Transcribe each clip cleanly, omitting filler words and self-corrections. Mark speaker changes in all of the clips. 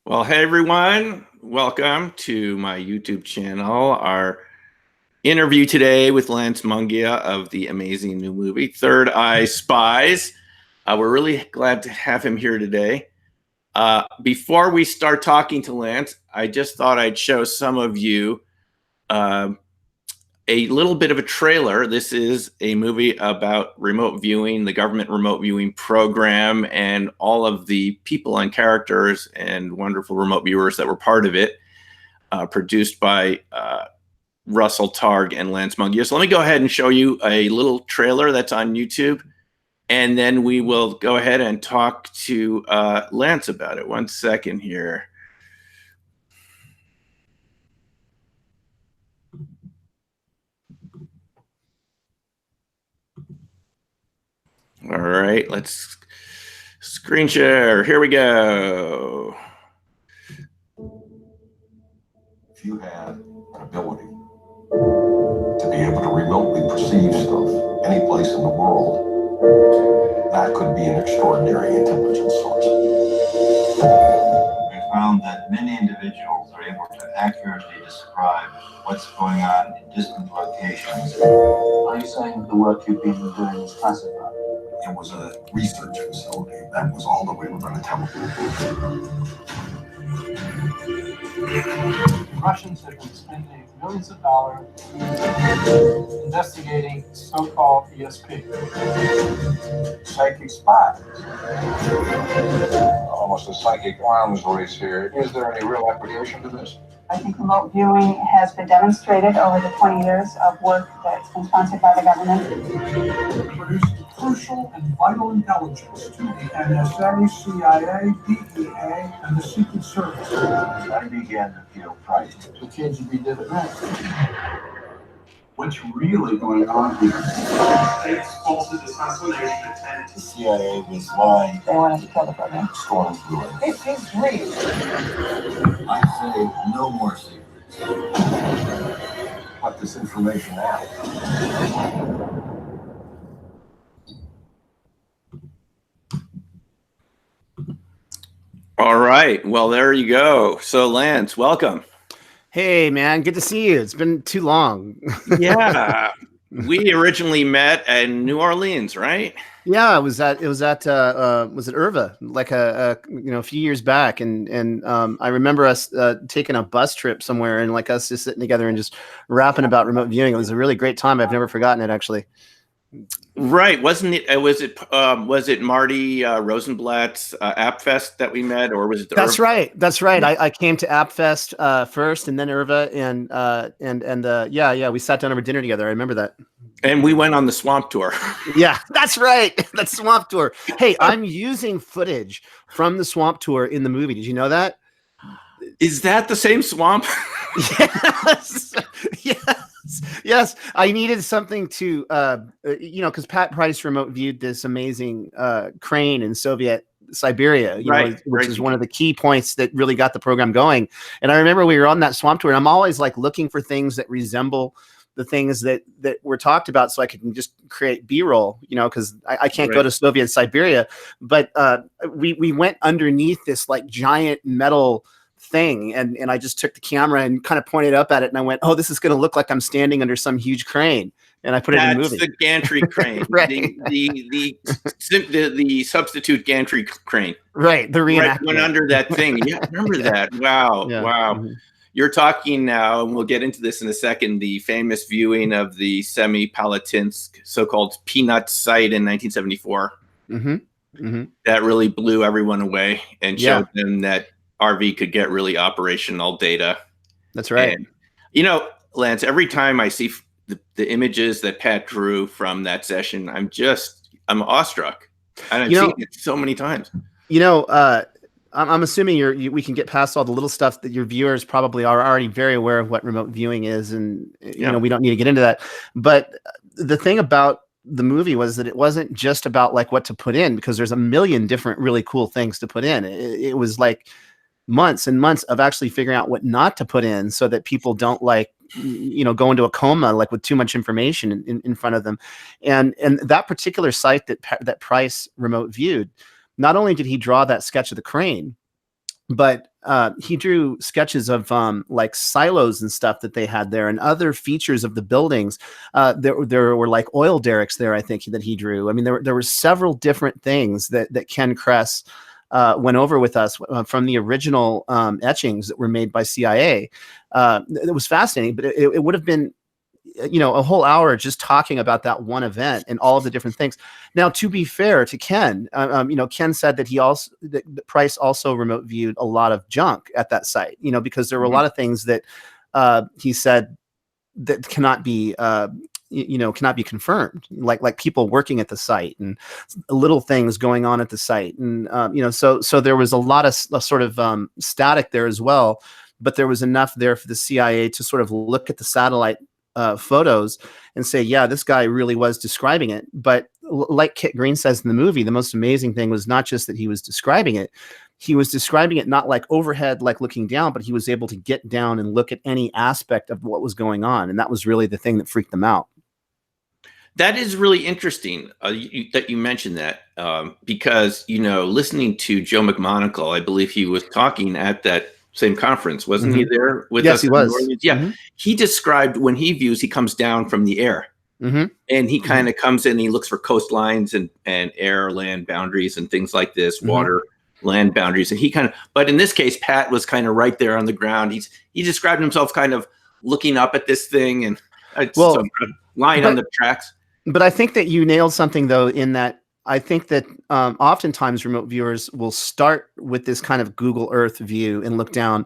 Speaker 1: Well, hey everyone, welcome to my YouTube channel. Our interview today with Lance Mungia of the amazing new movie, Third Eye Spies. We're really glad to have him here today. Before we start talking to Lance, I just thought I'd show some of you a little bit of a trailer. This is a movie about remote viewing, the government remote viewing program, and all of the people and characters and wonderful remote viewers that were part of it, produced by Russell Targ and Lance Mungia. So let me go ahead and show you a little trailer that's on YouTube, and then we will go ahead and talk to Lance about it. 1 second here. All right, let's screen share. Here we go.
Speaker 2: If you had an ability to be able to remotely perceive stuff any place in the world, that could be an extraordinary intelligence source.
Speaker 3: We found that many individuals are able to accurately describe what's going on in distant locations.
Speaker 4: Are you saying the work you've been doing is classified?
Speaker 2: It was a research facility. That was all that we were going to tell them.
Speaker 4: Russians have been spending millions of dollars investigating so-called ESP.
Speaker 2: Psychic spies. Almost a psychic arms race here. Is there any real application to this?
Speaker 5: I think remote viewing has been demonstrated over the 20 years of work that's been sponsored by the government.
Speaker 6: Producing crucial and vital intelligence to the NSA, CIA, DEA, and the Secret Service.
Speaker 3: I began to feel frightened.
Speaker 4: The KGB did it next.
Speaker 6: What's really going on here?
Speaker 7: False assassination attempt.
Speaker 3: The CIA was lying.
Speaker 5: They wanted to kill the program.
Speaker 2: Storm through it.
Speaker 5: This is real.
Speaker 3: I say no more secrets.
Speaker 2: Cut this information out.
Speaker 1: All right. Well, there you go. So, Lance, welcome.
Speaker 8: Hey, man. Good to see you. It's been too long.
Speaker 1: Yeah. We originally met in New Orleans, right?
Speaker 8: Yeah, it was at was it Irva, like a few years back, and I remember us taking a bus trip somewhere and like us just sitting together and just rapping about remote viewing. It was a really great time. I've never forgotten it, actually.
Speaker 1: Right. Wasn't it? Was it Marty Rosenblatt's App Fest that we met, or was it?
Speaker 8: That's right. That's right. I came to App Fest first, and then Irva, and yeah, we sat down over dinner together. I remember that.
Speaker 1: And we went on the swamp tour.
Speaker 8: Yeah, that's right. That swamp tour. Hey, I'm using footage from the swamp tour in the movie. Did you know that?
Speaker 1: Is that the same swamp?
Speaker 8: Yes. Yes. I needed something to, because Pat Price remote viewed this amazing crane in Soviet Siberia, which is one of the key points that really got the program going. And I remember we were on that swamp tour, and I'm always like looking for things that resemble the things that were talked about, so I can just create B-roll, because I can't go to Soviet Siberia. But we went underneath this like giant metal thing, and I just took the camera and kind of pointed up at it, and I went, oh, this is going to look like I'm standing under some huge crane, and I put it in the movie.
Speaker 1: That's the gantry crane.
Speaker 8: Right.
Speaker 1: the substitute gantry crane.
Speaker 8: Right, the reenactment.
Speaker 1: Right, went under that thing. Yeah, remember that. Wow.
Speaker 8: Yeah.
Speaker 1: Wow.
Speaker 8: Mm-hmm.
Speaker 1: You're talking now, and we'll get into this in a second, the famous viewing of the Semipalatinsk so-called Peanut site in 1974.
Speaker 8: Mm-hmm. Mm-hmm.
Speaker 1: That really blew everyone away and showed them that RV could get really operational data.
Speaker 8: That's right.
Speaker 1: And, Lance, every time I see the images that Pat drew from that session, I'm awestruck. And I've seen it so many times.
Speaker 8: I'm assuming we can get past all the little stuff that your viewers probably are already very aware of what remote viewing is, and we don't need to get into that. But the thing about the movie was that it wasn't just about like what to put in, because there's a million different really cool things to put in. It was like months and months of actually figuring out what not to put in, so that people don't go into a coma like with too much information in front of them. And that particular site that Price remote viewed, not only did he draw that sketch of the crane, but he drew sketches of like silos and stuff that they had there, and other features of the buildings. There were like oil derricks there, I think, that he drew. I mean, there were several different things that Ken Kress went over with us from the original etchings that were made by CIA. It was fascinating, but it would have been, a whole hour just talking about that one event and all of the different things. Now, to be fair to Ken, Ken said that that Price also remote viewed a lot of junk at that site, because there were a lot of things that he said that cannot be confirmed, like people working at the site and little things going on at the site. And, so there was a lot of sort of static there as well, but there was enough there for the CIA to sort of look at the satellite photos and say, yeah, this guy really was describing it. But like Kit Green says in the movie, the most amazing thing was not just that he was describing it. He was describing it not like overhead, like looking down, but he was able to get down and look at any aspect of what was going on. And that was really the thing that freaked them out.
Speaker 1: That is really interesting that you mentioned that, because, listening to Joe McMonagle, I believe he was talking at that same conference, wasn't he there with us?
Speaker 8: Yes, he was.
Speaker 1: Yeah. He described when he views, he comes down from the air, and he kind of comes in and he looks for coastlines and air, land boundaries and things like this, water, land boundaries. And but in this case, Pat was kind of right there on the ground. He described himself kind of looking up at this thing and lying on the tracks.
Speaker 8: But I think that you nailed something, though, in that I think that oftentimes remote viewers will start with this kind of Google Earth view and look down.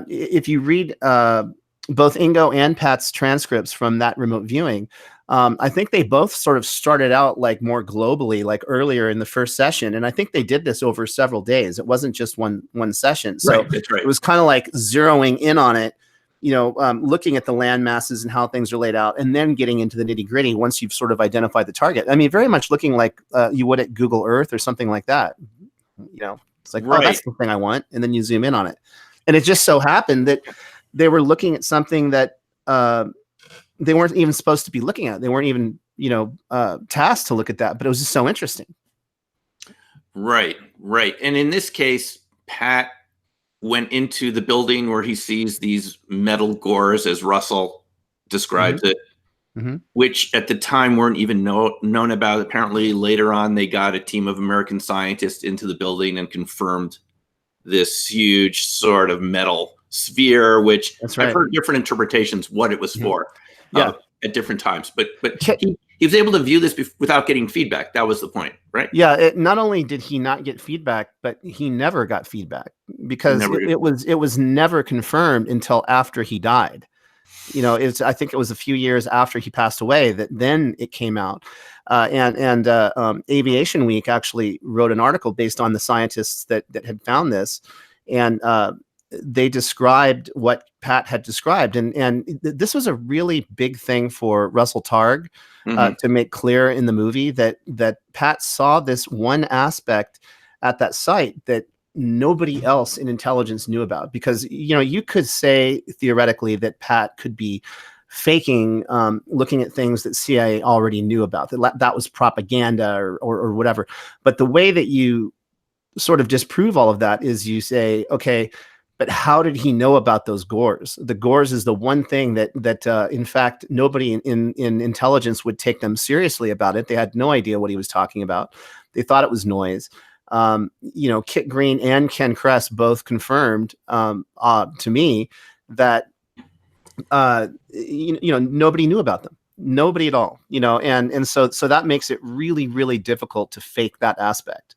Speaker 8: If you read both Ingo and Pat's transcripts from that remote viewing, I think they both sort of started out like more globally, like earlier in the first session. And I think they did this over several days. It wasn't just one session. So
Speaker 1: that's right.
Speaker 8: It was kind of like zeroing in on it, looking at the land masses and how things are laid out, and then getting into the nitty gritty once you've sort of identified the target. I mean, very much looking like you would at Google Earth or something like that. It's like, oh, that's the thing I want. And then you zoom in on it. And it just so happened that they were looking at something that they weren't even supposed to be looking at. They weren't even, tasked to look at that, but it was just so interesting.
Speaker 1: Right. And in this case, Pat went into the building where he sees these metal gores, as Russell describes it, which at the time weren't even known about. Apparently later on, they got a team of American scientists into the building and confirmed this huge sort of metal sphere, which I've heard different interpretations what it was for at different times. But he was able to view this without getting feedback. That was the point, right?
Speaker 8: Yeah. Not only did he not get feedback, but he never got feedback because it was never confirmed until after he died. I think it was a few years after he passed away that then it came out. And Aviation Week actually wrote an article based on the scientists that had found this, and they described what Pat had described, and this was a really big thing for Russell Targ to make clear in the movie that Pat saw this one aspect at that site that nobody else in intelligence knew about, because you could say theoretically that Pat could be faking looking at things that CIA already knew about, that was propaganda or whatever. But the way that you sort of disprove all of that is you say, okay, but how did he know about those gores? The gores is the one thing that in fact, nobody in intelligence would take them seriously about it. They had no idea what he was talking about. They thought it was noise. Kit Green and Ken Kress both confirmed to me that nobody knew about them. Nobody at all. And so that makes it really, really difficult to fake that aspect.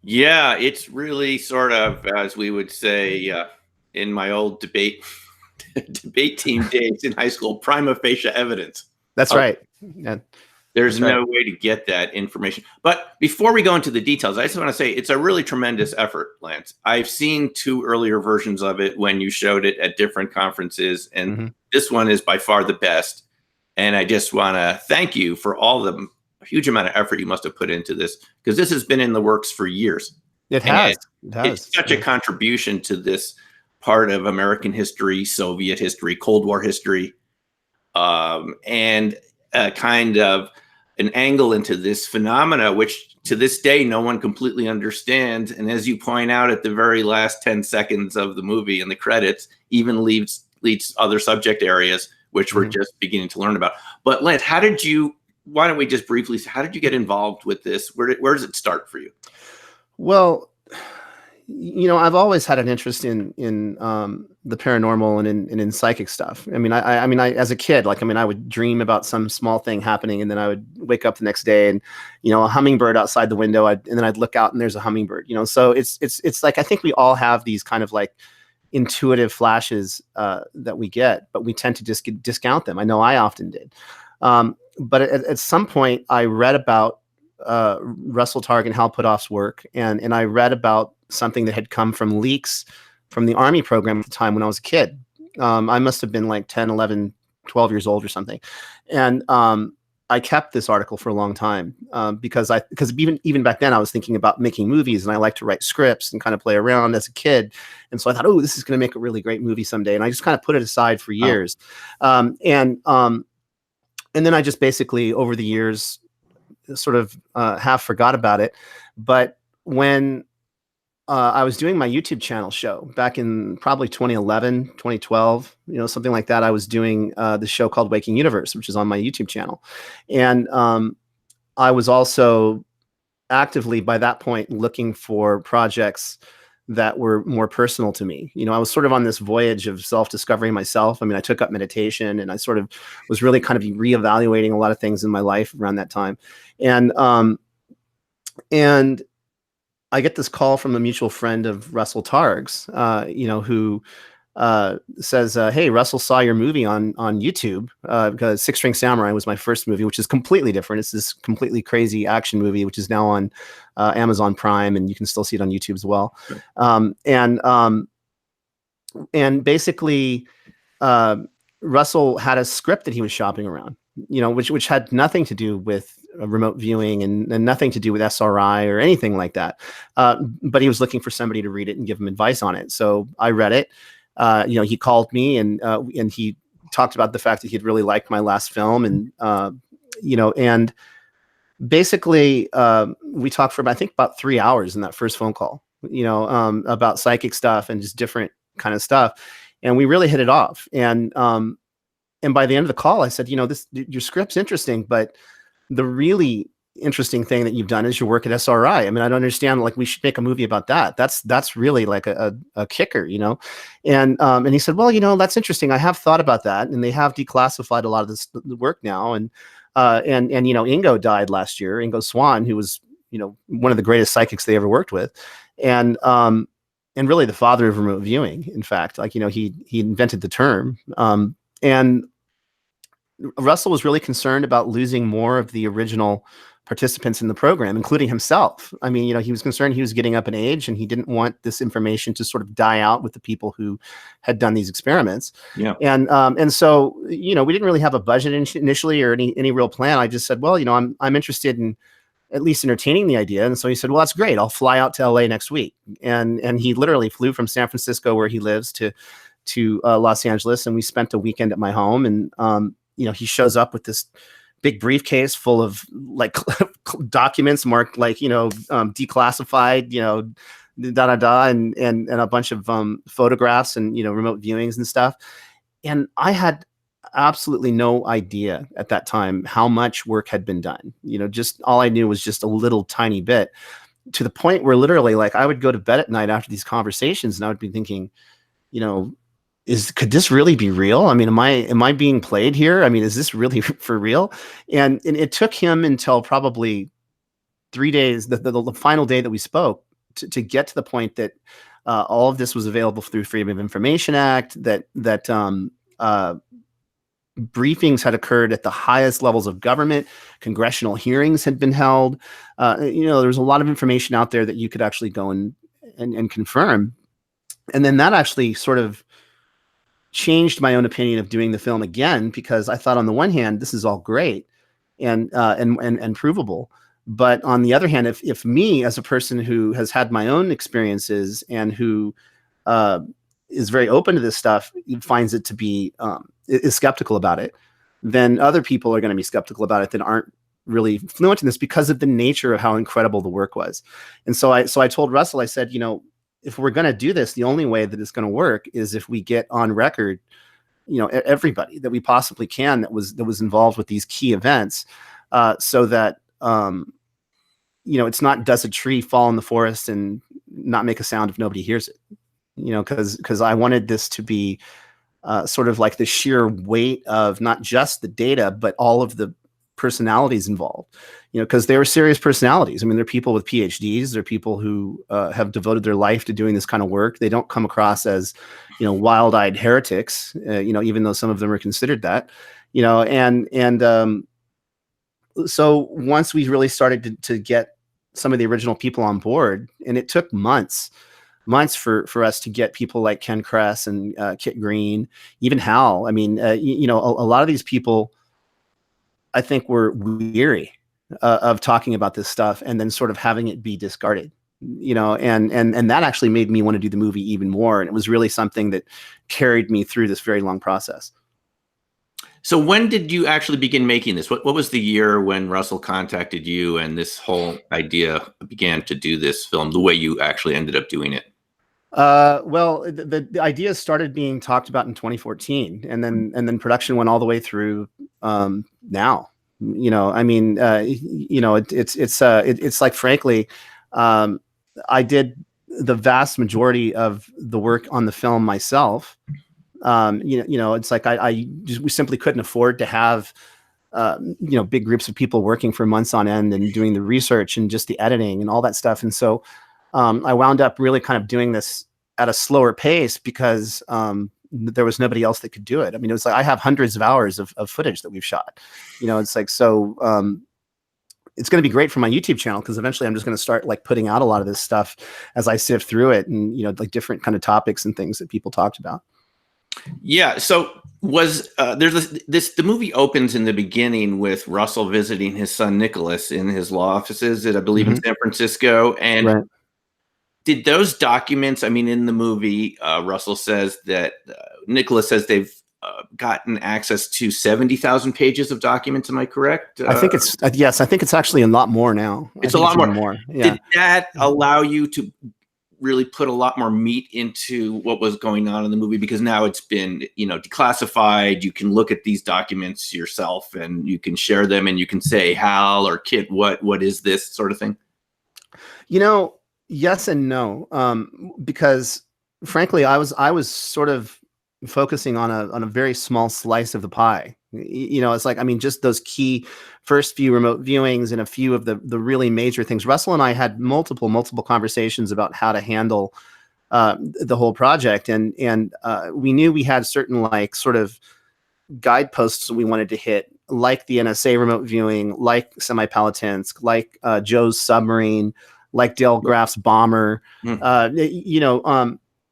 Speaker 1: Yeah, it's really sort of, as we would say in my old debate team days in high school, prima facie evidence.
Speaker 8: That's right. Yeah.
Speaker 1: There's no way to get that information. But before we go into the details, I just want to say it's a really tremendous effort, Lance. I've seen 2 earlier versions of it when you showed it at different conferences, and this one is by far the best. And I just want to thank you for all the huge amount of effort you must have put into this, because this has been in the works for years.
Speaker 8: It has.
Speaker 1: It's such a contribution to this part of American history, Soviet history, Cold War history, and kind of an angle into this phenomena, which to this day no one completely understands. And as you point out at the very last 10 seconds of the movie and the credits, even leads other subject areas which we're just beginning to learn about. But Lance, why don't we just briefly, how did you get involved with this? Where does it start for you?
Speaker 8: Well, I've always had an interest in the paranormal and in psychic stuff. I mean, I as a kid, I would dream about some small thing happening, and then I would wake up the next day and, a hummingbird outside the window, and then I'd look out and there's a hummingbird. So it's like, I think we all have these kind of like intuitive flashes that we get, but we tend to just discount them. I know I often did. But at some point, I read about Russell Targ and Hal Puthoff's work, and I read about something that had come from leaks from the Army program at the time when I was a kid. I must have been like 10, 11, 12 years old or something. And I kept this article for a long time because even back then I was thinking about making movies, and I like to write scripts and kind of play around as a kid. And so I thought, oh, this is going to make a really great movie someday. And I just kind of put it aside for years. And then I just basically over the years sort of half forgot about it. But when I was doing my YouTube channel show back in probably 2011, 2012, something like that, I was doing the show called Waking Universe, which is on my YouTube channel. And I was also actively by that point looking for projects that were more personal to me. I was sort of on this voyage of self-discovery myself. I mean, I took up meditation, and I sort of was really kind of reevaluating a lot of things in my life around that time. And I get this call from a mutual friend of Russell Targ's, who says, hey, Russell saw your movie on YouTube, because Six String Samurai was my first movie, which is completely different. It's this completely crazy action movie, which is now on Amazon Prime, and you can still see it on YouTube as well. And basically, Russell had a script that he was shopping around, which had nothing to do with remote viewing and nothing to do with SRI or anything like that. But he was looking for somebody to read it and give him advice on it. So I read it. He called me and he talked about the fact that he'd really liked my last film. And basically we talked for, I think, about 3 hours in that first phone call, about psychic stuff and just different kind of stuff. And we really hit it off. And by the end of the call, I said, your script's interesting, but the really interesting thing that you've done is your work at SRI. I mean, I don't understand, like, we should make a movie about that. That's really like a kicker, And he said, well, that's interesting. I have thought about that, and they have declassified a lot of this work now. And Ingo died last year, Ingo Swann, who was, one of the greatest psychics they ever worked with. And really the father of remote viewing, in fact, he invented the term. And Russell was really concerned about losing more of the original participants in the program, including himself. I mean, he was concerned he was getting up in age, and he didn't want this information to sort of die out with the people who had done these experiments. Yeah. And so, we didn't really have a budget initially or any real plan. I just said, well, I'm interested in at least entertaining the idea. And so he said, well, that's great. I'll fly out to LA next week. And he literally flew from San Francisco, where he lives, to Los Angeles. And we spent a weekend at my home. And, he shows up with this big briefcase full of like documents marked like, declassified, and a bunch of photographs and, remote viewings and stuff. And I had absolutely no idea at that time how much work had been done. Just all I knew was just a little tiny bit, to the point where literally, like, I would go to bed at night after these conversations, and I would be thinking, could this really be real? I mean, am I being played here? I mean, is this really for real? And it took him until probably 3 days, the final day that we spoke, to get to the point that all of this was available through Freedom of Information Act, that briefings had occurred at the highest levels of government, congressional hearings had been held. There was a lot of information out there that you could actually go and confirm. And then that actually sort of changed my own opinion of doing the film again, because I thought, on the one hand, this is all great and provable. But on the other hand, if me, as a person who has had my own experiences and who is very open to this stuff, finds it to be is skeptical about it, then other people are going to be skeptical about it that aren't really fluent in this because of the nature of how incredible the work was. And so I told Russell, I said, if we're going to do this, the only way that it's going to work is if we get on record, everybody that we possibly can that was involved with these key events, so that it's not, does a tree fall in the forest and not make a sound if nobody hears it, because I wanted this to be sort of like the sheer weight of not just the data, but all of the personalities involved, because they were serious personalities. I mean, they're people with PhDs. They're people who have devoted their life to doing this kind of work. They don't come across as, wild-eyed heretics, even though some of them are considered that, so once we really started to get some of the original people on board, and it took months for us to get people like Ken Kress and Kit Green, even Hal. I mean, a lot of these people, I think, were weary of talking about this stuff and then sort of having it be discarded, and that actually made me want to do the movie even more. And it was really something that carried me through this very long process.
Speaker 1: So when did you actually begin making this? What was the year when Russell contacted you and this whole idea began to do this film the way you actually ended up doing it?
Speaker 8: Well, the idea started being talked about in 2014, and then production went all the way through now. I mean, it's like, frankly, I did the vast majority of the work on the film myself. It's like we simply couldn't afford to have big groups of people working for months on end and doing the research and just the editing and all that stuff. And so I wound up really kind of doing this at a slower pace because there was nobody else that could do it. I mean, it was like I have hundreds of hours of footage that we've shot. It's like, so it's going to be great for my YouTube channel, because eventually I'm just going to start like putting out a lot of this stuff as I sift through it, and like different kind of topics and things that people talked about.
Speaker 1: Yeah. So was there's the movie opens in the beginning with Russell visiting his son Nicholas in his law offices at, I believe, in San Francisco. And
Speaker 8: right.
Speaker 1: Did those documents, I mean, in the movie, Russell says that Nicholas says they've gotten access to 70,000 pages of documents. Am I correct?
Speaker 8: I think it's, yes, I think it's actually a lot more now.
Speaker 1: It's a lot
Speaker 8: more. Yeah.
Speaker 1: Did that allow you to really put a lot more meat into what was going on in the movie? Because now it's been, declassified. You can look at these documents yourself and you can share them and you can say, Hal or Kit, what is this sort of thing?
Speaker 8: Yes and no. Because frankly, I was sort of focusing on a very small slice of the pie. It's like, I mean, just those key first few remote viewings and a few of the really major things. Russell and I had multiple conversations about how to handle the whole project. And we knew we had certain like sort of guideposts we wanted to hit, like the NSA remote viewing, like Semipalatinsk, like Joe's submarine, like Dale Graff's bomber,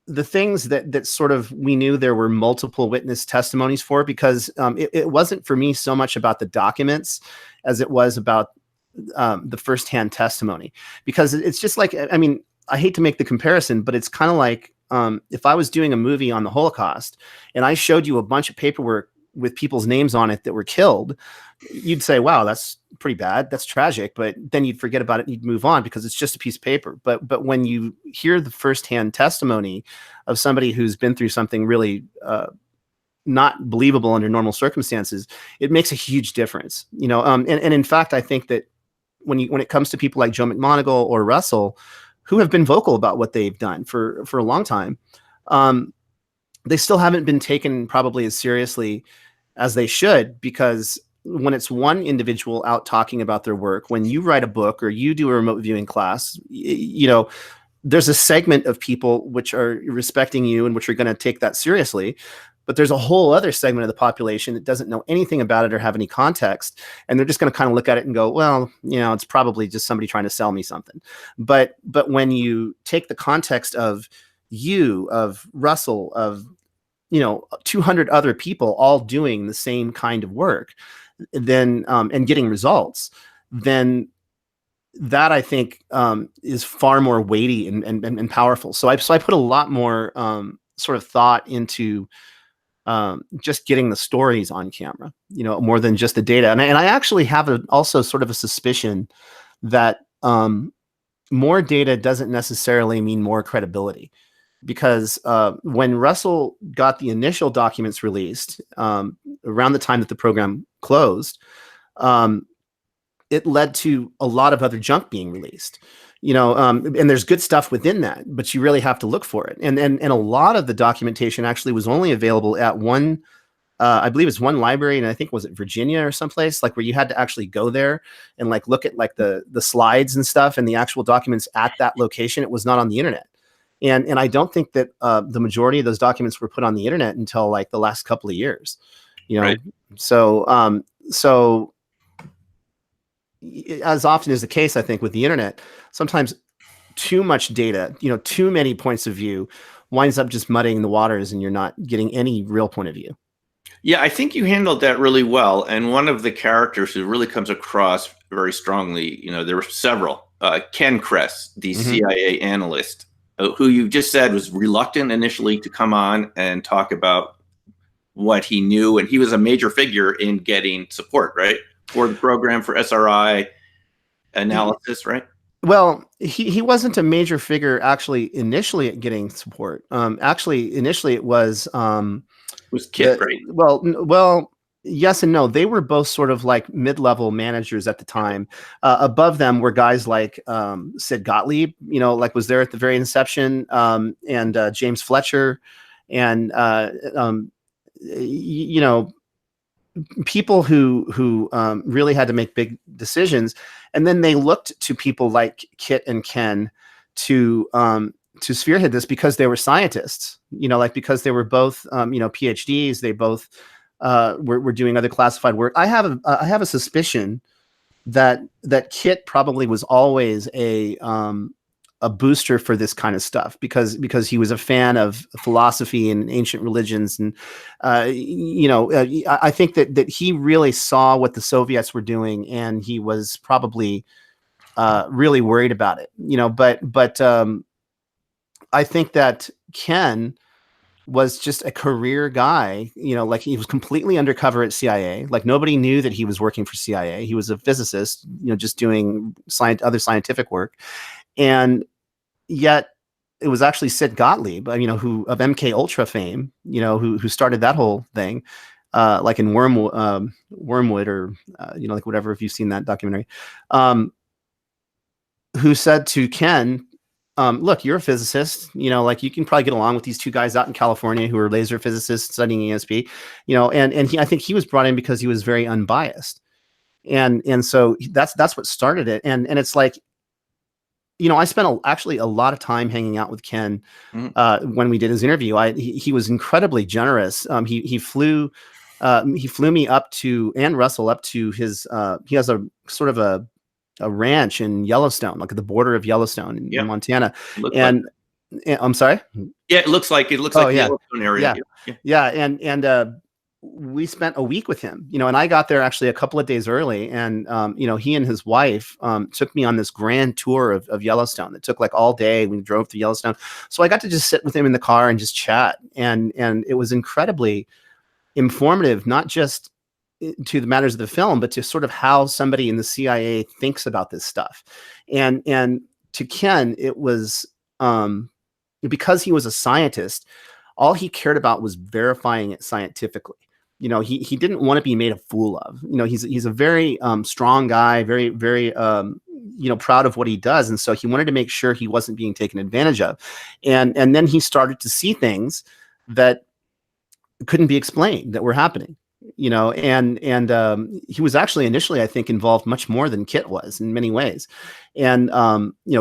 Speaker 8: the things that sort of we knew there were multiple witness testimonies for, because it wasn't for me so much about the documents as it was about the firsthand testimony. Because it's just like, I mean, I hate to make the comparison, but it's kind of like if I was doing a movie on the Holocaust and I showed you a bunch of paperwork with people's names on it that were killed, you'd say, wow, that's pretty bad. That's tragic. But then you'd forget about it and you'd move on because it's just a piece of paper. But when you hear the firsthand testimony of somebody who's been through something really not believable under normal circumstances, it makes a huge difference. And in fact, I think that when it comes to people like Joe McMoneagle or Russell, who have been vocal about what they've done for a long time, they still haven't been taken probably as seriously as they should, because when it's one individual out talking about their work, when you write a book or you do a remote viewing class, there's a segment of people which are respecting you and which are going to take that seriously. But there's a whole other segment of the population that doesn't know anything about it or have any context. And they're just going to kind of look at it and go, well, it's probably just somebody trying to sell me something. But when you take the context of you, of Russell, of 200 other people all doing the same kind of work, then and getting results, then that I think is far more weighty and powerful. So I put a lot more sort of thought into just getting the stories on camera, more than just the data. And I actually have also sort of a suspicion that more data doesn't necessarily mean more credibility, because when Russell got the initial documents released around the time that the program closed, it led to a lot of other junk being released. And there's good stuff within that, but you really have to look for it. And a lot of the documentation actually was only available at one, I believe it's one library, and I think was it Virginia or someplace, like where you had to actually go there and like look at like the slides and stuff and the actual documents at that location. It was not on the internet. And I don't think that the majority of those documents were put on the internet until like the last couple of years,
Speaker 1: Right.
Speaker 8: So as often is the case, I think with the internet, sometimes too much data, too many points of view winds up just muddying the waters, and you're not getting any real point of view.
Speaker 1: Yeah, I think you handled that really well. And one of the characters who really comes across very strongly, there were several. Ken Kress, the CIA analyst, who you just said was reluctant initially to come on and talk about what he knew. And he was a major figure in getting support, right, for the program for SRI analysis, right?
Speaker 8: Well, he wasn't a major figure actually initially at getting support. Actually, initially it was
Speaker 1: Kit, right?
Speaker 8: Well, yes and no. They were both sort of like mid-level managers at the time. Above them were guys like Sid Gottlieb, like was there at the very inception, and James Fletcher, and people who really had to make big decisions. And then they looked to people like Kit and Ken to spearhead this, because they were scientists, because they were both, PhDs. They both were doing other classified work. I have a suspicion that Kit probably was always a booster for this kind of stuff, because he was a fan of philosophy and ancient religions. And, I think that he really saw what the Soviets were doing, and he was probably really worried about it, but I think that Ken was just a career guy, like he was completely undercover at CIA. Like nobody knew that he was working for CIA. He was a physicist, just doing other scientific work. And yet it was actually Sid Gottlieb, who of MK Ultra fame, who started that whole thing, like in Wormwood, or, like whatever, if you've seen that documentary, who said to Ken, look, you're a physicist, like you can probably get along with these two guys out in California who are laser physicists studying ESP, and I think he was brought in because he was very unbiased. And so that's what started it. And it's like, I spent actually a lot of time hanging out with Ken when we did his interview. He was incredibly generous. He flew me up to, and Russell up to his, he has a sort of a ranch in Yellowstone, like at the border of Yellowstone in Montana. And I'm sorry.
Speaker 1: Yeah, it looks like the Yellowstone area.
Speaker 8: Yeah. And we spent a week with him, and I got there actually a couple of days early, and he and his wife took me on this grand tour of Yellowstone that took like all day. We drove through Yellowstone, so I got to just sit with him in the car and just chat, and it was incredibly informative, not just to the matters of the film, but to sort of how somebody in the CIA thinks about this stuff. And to Ken, it was because he was a scientist, all he cared about was verifying it scientifically. He didn't want to be made a fool of. He's a very strong guy, very, very proud of what he does. And so he wanted to make sure he wasn't being taken advantage of. And then he started to see things that couldn't be explained that were happening. And he was actually initially, I think, involved much more than Kit was in many ways. And,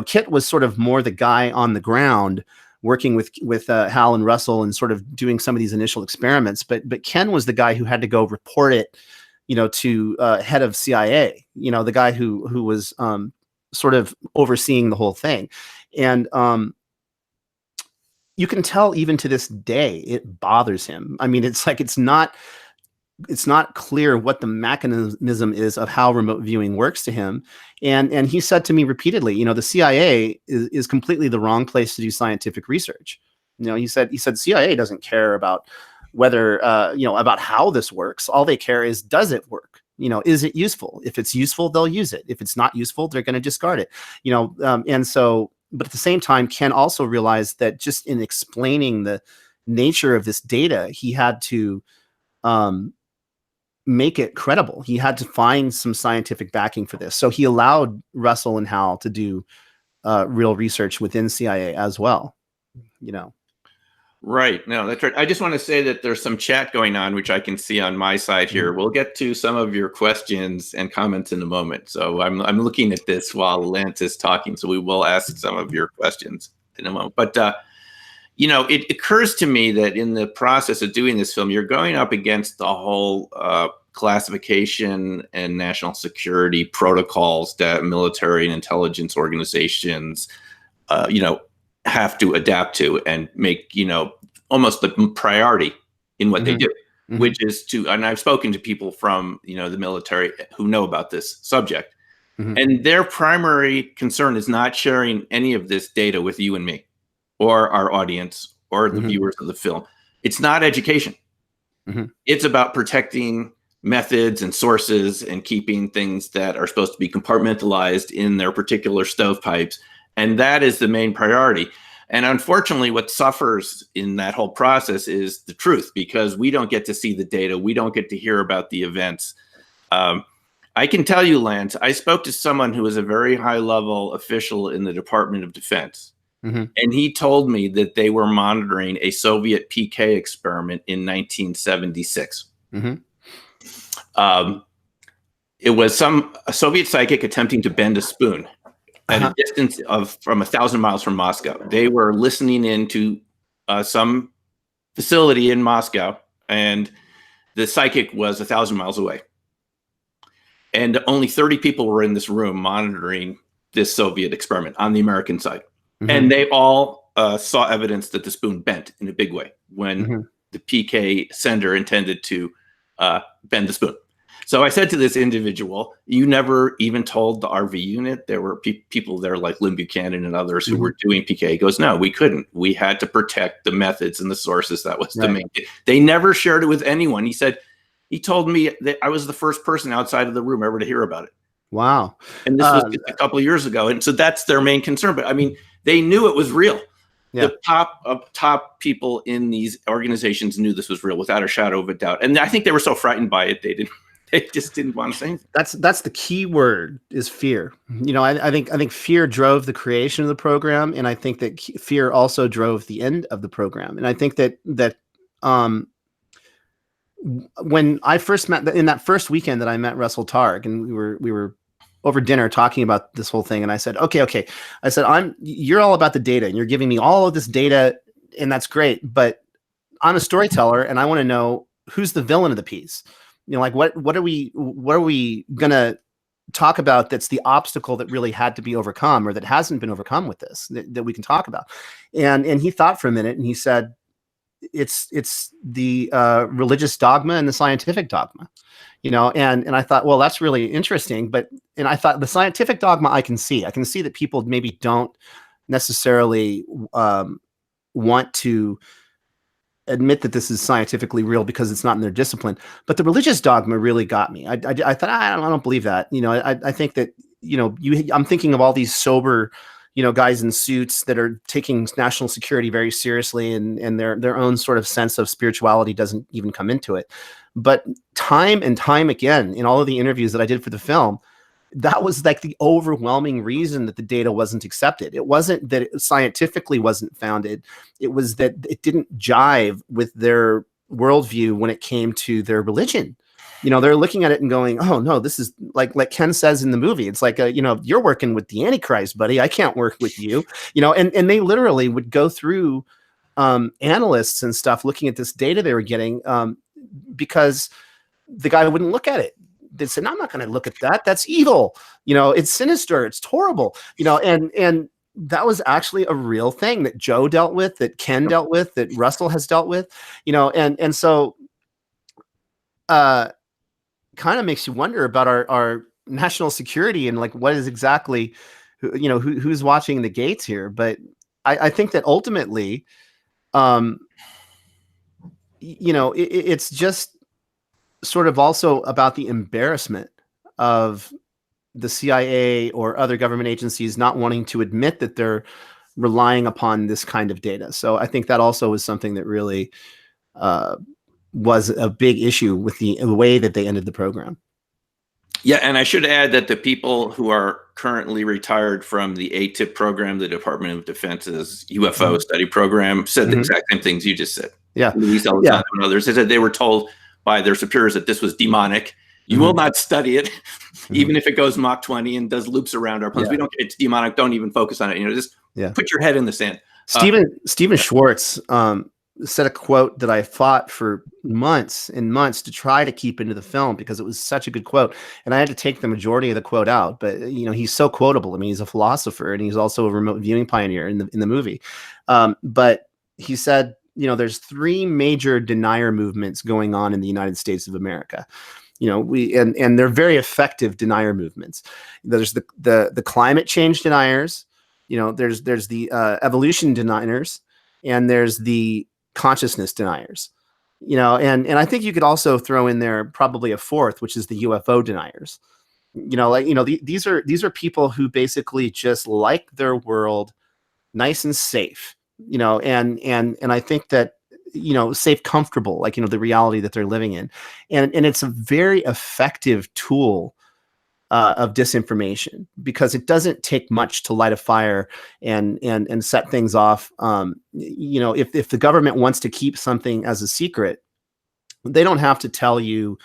Speaker 8: Kit was sort of more the guy on the ground working with Hal and Russell and sort of doing some of these initial experiments. But Ken was the guy who had to go report it, to head of CIA, the guy who was sort of overseeing the whole thing. And you can tell even to this day, it bothers him. I mean, it's like, it's not clear what the mechanism is of how remote viewing works to him. And he said to me repeatedly, the CIA is completely the wrong place to do scientific research. He said CIA doesn't care about whether about how this works. All they care is, does it work? Is it useful? If it's useful, they'll use it. If it's not useful, they're going to discard it. And so, but at the same time, Ken also realized that just in explaining the nature of this data, he had to make it credible. He had to find some scientific backing for this. So he allowed Russell and Hal to do real research within CIA as well.
Speaker 1: Right. No, that's right. I just want to say that there's some chat going on, which I can see on my side here. We'll get to some of your questions and comments in a moment. So I'm looking at this while Lance is talking. So we will ask some of your questions in a moment. But, it occurs to me that in the process of doing this film, you're going up against the whole classification and national security protocols that military and intelligence organizations, have to adapt to and make, almost the priority in what they do, which is and I've spoken to people from, the military who know about this subject, and their primary concern is not sharing any of this data with you and me or our audience or the viewers of the film. It's not education. It's about protecting methods and sources and keeping things that are supposed to be compartmentalized in their particular stovepipes. And that is the main priority. And unfortunately, what suffers in that whole process is the truth, because we don't get to see the data. We don't get to hear about the events. I can tell you, Lance, I spoke to someone who was a very high-level official in the Department of Defense. And he told me that they were monitoring a Soviet PK experiment in 1976. It was a Soviet psychic attempting to bend a spoon at a distance from 1,000 miles from Moscow. They were listening into some facility in Moscow, and the psychic was 1,000 miles away. And only 30 people were in this room monitoring this Soviet experiment on the American side. And they all saw evidence that the spoon bent in a big way when the PK sender intended to bend the spoon. So I said to this individual, you never even told the RV unit? There were people there like Lynn Buchanan and others who were doing PK. He goes, no, we couldn't. We had to protect the methods and the sources. That was the main thing. They never shared it with anyone. He said, he told me that I was the first person outside of the room ever to hear about it.
Speaker 8: Wow.
Speaker 1: And this was just a couple of years ago. And so that's their main concern. But I mean, they knew it was real. The top people in these organizations knew this was real without a shadow of a doubt. And I think they were so frightened by it, they just didn't want to say anything.
Speaker 8: That's the key word, is fear. I think fear drove the creation of the program, and I think that fear also drove the end of the program. And I think that when I first met, in that first weekend that I met Russell Targ, and we were over dinner talking about this whole thing, and I said, okay. I said, you're all about the data, and you're giving me all of this data, and that's great, but I'm a storyteller, and I want to know who's the villain of the piece. Like what are we gonna talk about that's the obstacle that really had to be overcome, or that hasn't been overcome with this, that we can talk about? And he thought for a minute, and he said, it's the religious dogma and the scientific dogma. And I thought, well, that's really interesting. And I thought the scientific dogma, I can see that people maybe don't necessarily want to admit that this is scientifically real because it's not in their discipline. But the religious dogma really got me. I thought, I don't believe that. I think that, I'm thinking of all these sober, guys in suits that are taking national security very seriously, and their own sort of sense of spirituality doesn't even come into it. But time and time again, in all of the interviews that I did for the film, that was like the overwhelming reason that the data wasn't accepted. It wasn't that it scientifically wasn't founded. It was that it didn't jive with their worldview when it came to their religion. They're looking at it and going, oh no, this is like Ken says in the movie. It's like, you're working with the Antichrist, buddy. I can't work with you, and they literally would go through analysts and stuff looking at this data they were getting, because the guy wouldn't look at it. They said, no, I'm not going to look at that. That's evil. It's sinister. It's horrible. And that was actually a real thing that Joe dealt with, that Ken dealt with, that Russell has dealt with, and so kind of makes you wonder about our national security and like what is exactly, who's watching the gates here. But I think that ultimately, it's just sort of also about the embarrassment of the CIA or other government agencies not wanting to admit that they're relying upon this kind of data. So I think that also was something that really was a big issue with the way that they ended the program.
Speaker 1: Yeah, and I should add that the people who are currently retired from the ATIP program, the Department of Defense's UFO study program, said the exact same things you just said.
Speaker 8: Yeah.
Speaker 1: Luis Elizondo and others. They said they were told by their superiors that this was demonic. You will not study it, even if it goes Mach 20 and does loops around our planets. It's demonic. Don't even focus on it. Just put your head in the sand.
Speaker 8: Stephen Schwartz said a quote that I fought for months and months to try to keep into the film because it was such a good quote, and I had to take the majority of the quote out. But he's so quotable. I mean, he's a philosopher and he's also a remote viewing pioneer in the movie. But he said, there's 3 major denier movements going on in the United States of America. And they're very effective denier movements. There's the climate change deniers. There's the evolution deniers, and there's the consciousness deniers. And I think you could also throw in there probably a 4th, which is the UFO deniers. These are people who basically just like their world nice and safe. And I think that safe, comfortable, like the reality that they're living in, and it's a very effective tool of disinformation, because it doesn't take much to light a fire and set things off. If the government wants to keep something as a secret, they don't have to tell you,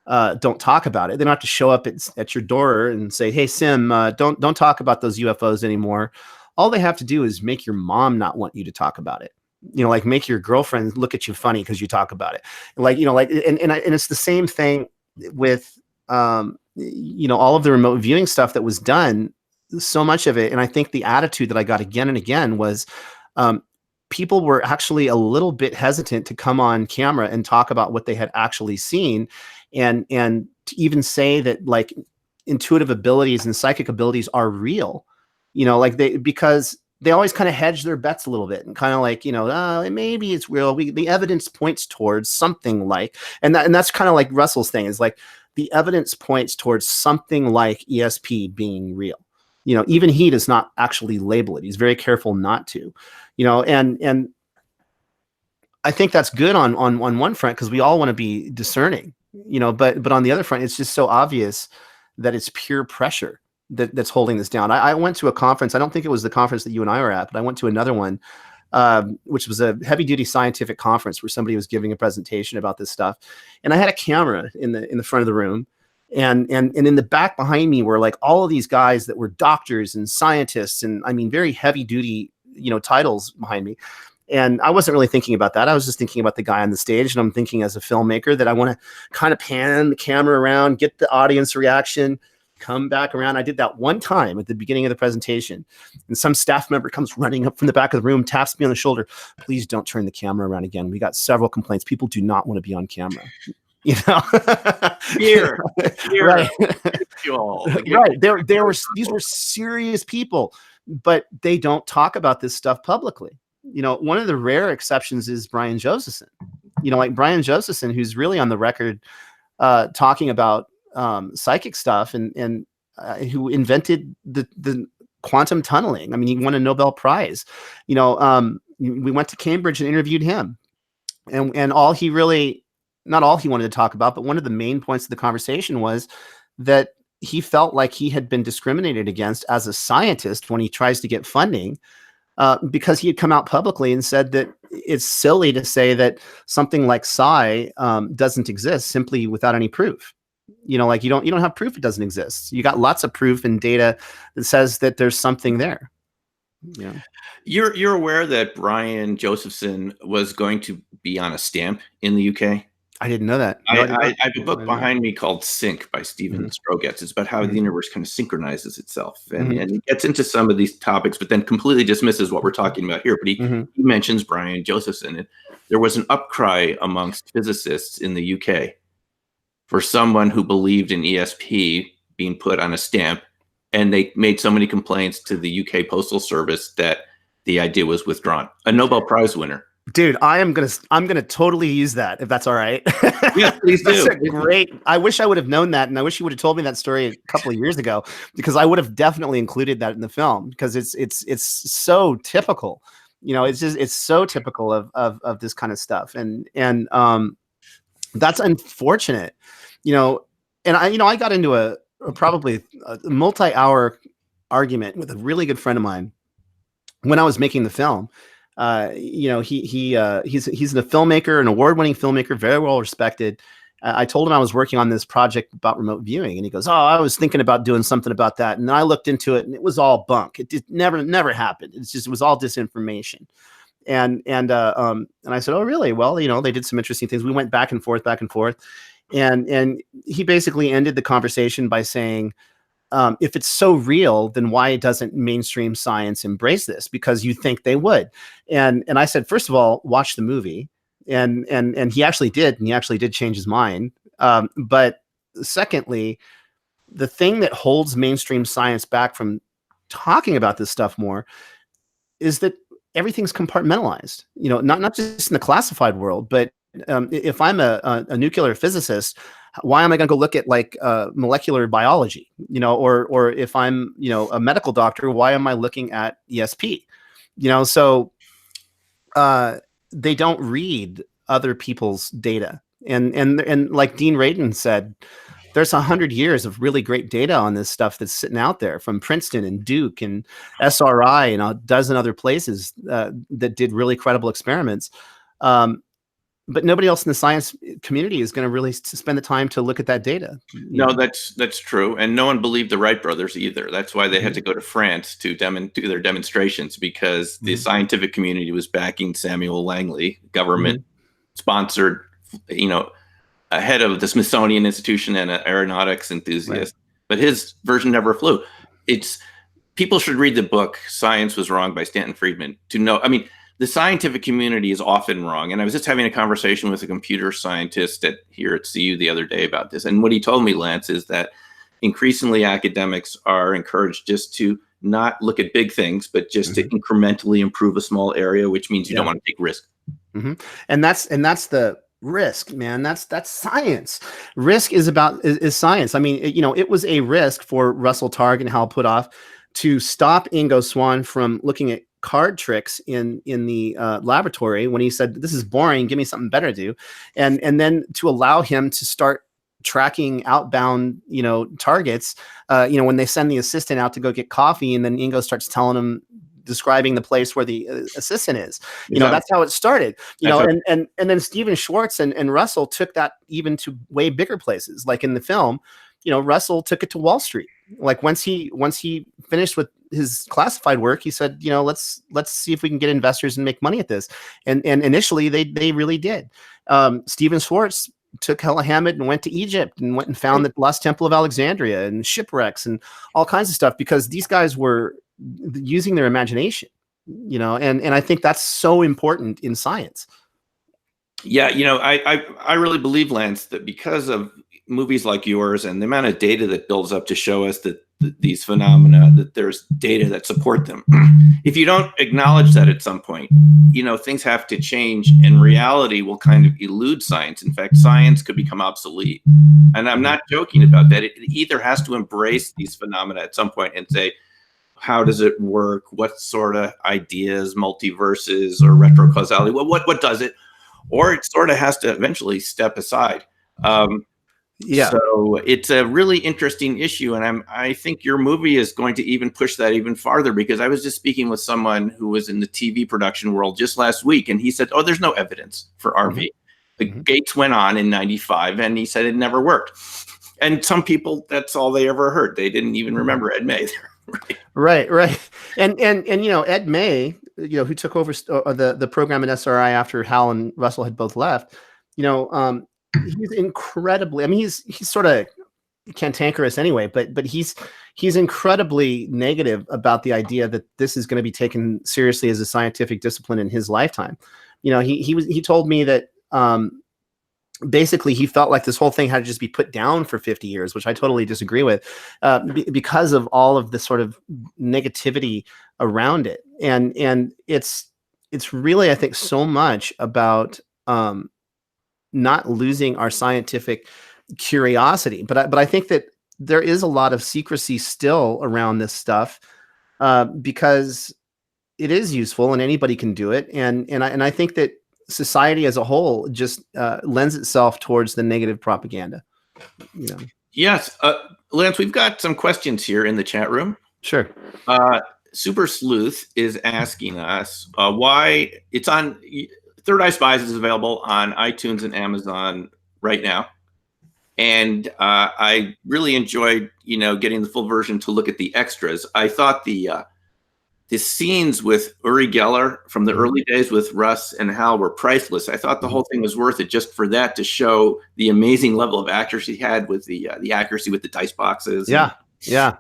Speaker 8: don't talk about it. They don't have to show up at your door and say, hey, Sim, don't talk about those UFOs anymore. All they have to do is make your mom not want you to talk about it. Like make your girlfriend look at you funny because you talk about it. And it's the same thing with, all of the remote viewing stuff that was done, so much of it. And I think the attitude that I got again and again was, people were actually a little bit hesitant to come on camera and talk about what they had actually seen. And to even say that like intuitive abilities and psychic abilities are real, because they always kind of hedge their bets a little bit and kind of like, maybe it's real. The evidence points towards something like, and that's kind of like Russell's thing is like, the evidence points towards something like ESP being real. Even he does not actually label it. He's very careful not to, and I think that's good on one front, because we all want to be discerning, but on the other front, it's just so obvious that it's pure pressure that's holding this down. I went to a conference. I don't think it was the conference that you and I were at, but I went to another one, which was a heavy duty scientific conference where somebody was giving a presentation about this stuff. And I had a camera in the front of the room, and in the back behind me were like all of these guys that were doctors and scientists. And I mean, very heavy duty, titles behind me. And I wasn't really thinking about that. I was just thinking about the guy on the stage. And I'm thinking as a filmmaker that I want to kind of pan the camera around, get the audience reaction, come back around. I did that one time at the beginning of the presentation, and some staff member comes running up from the back of the room, taps me on the shoulder. Please don't turn the camera around again. We got several complaints. People do not want to be on camera.
Speaker 1: Here,
Speaker 8: right.
Speaker 1: Right.
Speaker 8: These were serious people, but they don't talk about this stuff publicly. One of the rare exceptions is Brian Josephson. Like Brian Josephson, who's really on the record talking about psychic stuff and who invented the quantum tunneling. I mean, he won a Nobel Prize. We went to Cambridge and interviewed him, and not all he wanted to talk about, but one of the main points of the conversation was that he felt like he had been discriminated against as a scientist when he tries to get funding, because he had come out publicly and said that it's silly to say that something like psi doesn't exist simply without any proof. Like you don't have proof it doesn't exist. You got lots of proof and data that says that there's something there. Yeah.
Speaker 1: You're aware that Brian Josephson was going to be on a stamp in the UK?
Speaker 8: I didn't know that.
Speaker 1: I have a book behind me called Sync by Stephen Strogatz. It's about how the universe kind of synchronizes itself, and he gets into some of these topics, but then completely dismisses what we're talking about here. But he mentions Brian Josephson, and there was an upcry amongst physicists in the UK for someone who believed in ESP being put on a stamp, and they made so many complaints to the UK Postal Service that the idea was withdrawn. A Nobel Prize winner
Speaker 8: Dude, I'm gonna totally use that if that's all right.
Speaker 1: Yeah, please
Speaker 8: That's
Speaker 1: do.
Speaker 8: a great. I wish I would have known that, and I wish you would have told me that story a couple of years ago, because I would have definitely included that in the film, because it's so typical. It's so typical of this kind of stuff, and that's unfortunate. And I got into a probably a multi-hour argument with a really good friend of mine when I was making the film. He's a filmmaker, an award-winning filmmaker, very well respected. I told him I was working on this project about remote viewing, and he goes, "Oh, I was thinking about doing something about that." And I looked into it, and it was all bunk. It never happened. It was all disinformation. And I said, "Oh, really? Well, they did some interesting things." We went back and forth, and he basically ended the conversation by saying, if it's so real, then why doesn't mainstream science embrace this? Because you think they would. And I said, first of all, watch the movie. And he actually did. And he actually did change his mind. But secondly, the thing that holds mainstream science back from talking about this stuff more is that everything's compartmentalized, not just in the classified world, but if I'm a nuclear physicist, why am I going to go look at like molecular biology, or if I'm, a medical doctor, why am I looking at ESP? So they don't read other people's data. And like Dean Radin said, there's 100 years of really great data on this stuff that's sitting out there from Princeton and Duke and SRI and a dozen other places that did really credible experiments. But nobody else in the science community is going to really spend the time to look at that data.
Speaker 1: No, that's true. And no one believed the Wright brothers either. That's why they had to go to France to do their demonstrations, because the scientific community was backing Samuel Langley, government sponsored, a head of the Smithsonian Institution and an aeronautics enthusiast. Right. But his version never flew. People should read the book Science Was Wrong by Stanton Friedman to know. The scientific community is often wrong. And I was just having a conversation with a computer scientist here at CU the other day about this. And what he told me, Lance, is that increasingly academics are encouraged just to not look at big things, but just to incrementally improve a small area, which means you don't want to take risk.
Speaker 8: And that's the risk, man. That's science. Risk is science. It was a risk for Russell Targ and Hal Puthoff to stop Ingo Swann from looking at card tricks in the laboratory when he said, "This is boring, give me something better to do," and then to allow him to start tracking outbound targets when they send the assistant out to go get coffee, and then Ingo starts telling him, describing the place where the assistant is. That's how it started. And then Stephen Schwartz and Russell took that even to way bigger places. Like in the film, Russell took it to Wall Street. Like once he finished with his classified work, he said, let's see if we can get investors and make money at this. And initially they really did. Stephen Schwartz took Hella Hammett and went to Egypt and went and found the Lost Temple of Alexandria and shipwrecks and all kinds of stuff, because these guys were using their imagination, and I think that's so important in science.
Speaker 1: Yeah. I really believe, Lance, that because of movies like yours and the amount of data that builds up to show us that these phenomena, that there's data that support them. If you don't acknowledge that at some point, things have to change, and reality will kind of elude science. In fact, science could become obsolete. And I'm not joking about that. It either has to embrace these phenomena at some point and say, how does it work? What sort of ideas, multiverses or retrocausality? What does it? Or it sort of has to eventually step aside. So it's a really interesting issue, and I think your movie is going to even push that even farther, because I was just speaking with someone who was in the TV production world just last week, and he said, "Oh, there's no evidence for RV." The Gates went on in '95, and he said it never worked. And some people, that's all they ever heard. They didn't even remember Ed May.
Speaker 8: Right. And Ed May, who took over the program at SRI after Hal and Russell had both left, he's incredibly, he's sort of cantankerous anyway, but he's incredibly negative about the idea that this is going to be taken seriously as a scientific discipline in his lifetime. He told me that basically he felt like this whole thing had to just be put down for 50 years, which I totally disagree with, because of all of the sort of negativity around it. And it's it's really, I think, so much about not losing our scientific curiosity. But I think that there is a lot of secrecy still around this stuff because it is useful and anybody can do it. And I think that society as a whole just lends itself towards the negative propaganda. You know.
Speaker 1: Yes, Lance, we've got some questions here in the chat room.
Speaker 8: Sure.
Speaker 1: Super Sleuth is asking us why it's on Third Eye Spies is available on iTunes and Amazon right now. And I really enjoyed, getting the full version to look at the extras. I thought the scenes with Uri Geller from the early days with Russ and Hal were priceless. I thought the whole thing was worth it just for that, to show the amazing level of accuracy he had with the accuracy with the dice boxes.
Speaker 8: Yeah.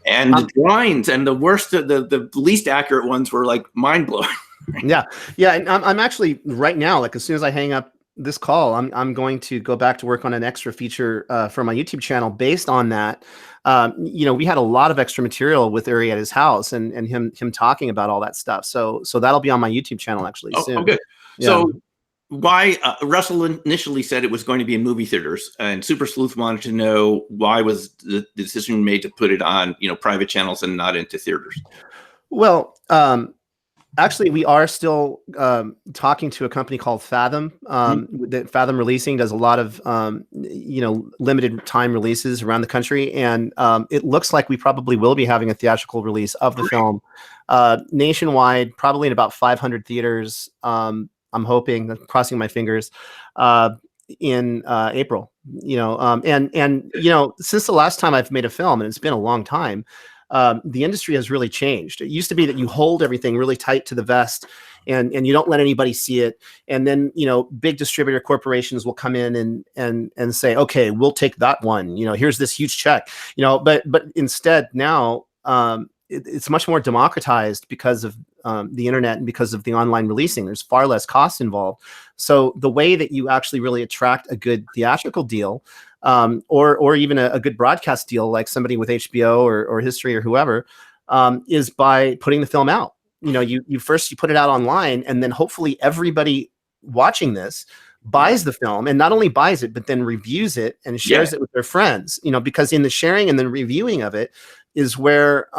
Speaker 1: And the drawings, and the worst, the least accurate ones were like mind blowing.
Speaker 8: Yeah. And I'm actually right now, like as soon as I hang up this call, I'm going to go back to work on an extra feature for my YouTube channel based on that. We had a lot of extra material with Uri at his house and him talking about all that stuff. So that'll be on my YouTube channel actually soon.
Speaker 1: Oh, good.
Speaker 8: Yeah.
Speaker 1: So why Russell initially said it was going to be in movie theaters, and Super Sleuth wanted to know why was the decision made to put it on private channels and not into theaters.
Speaker 8: Well, actually, we are still talking to a company called Fathom. That Fathom Releasing does a lot of limited time releases around the country, and it looks like we probably will be having a theatrical release of the film nationwide, probably in about 500 theaters. I'm hoping, crossing my fingers, in April. Since the last time I've made a film, and it's been a long time. The industry has really changed. It used to be that you hold everything really tight to the vest and you don't let anybody see it. And then, big distributor corporations will come in and say, okay, we'll take that one, here's this huge check, but instead now, it's much more democratized because of the internet and because of the online releasing. There's far less cost involved. So the way that you actually really attract a good theatrical deal, or even a good broadcast deal, like somebody with HBO or History or whoever, is by putting the film out. You first put it out online, and then hopefully everybody watching this buys the film, and not only buys it, but then reviews it and shares it with their friends. Because in the sharing and the reviewing of it is where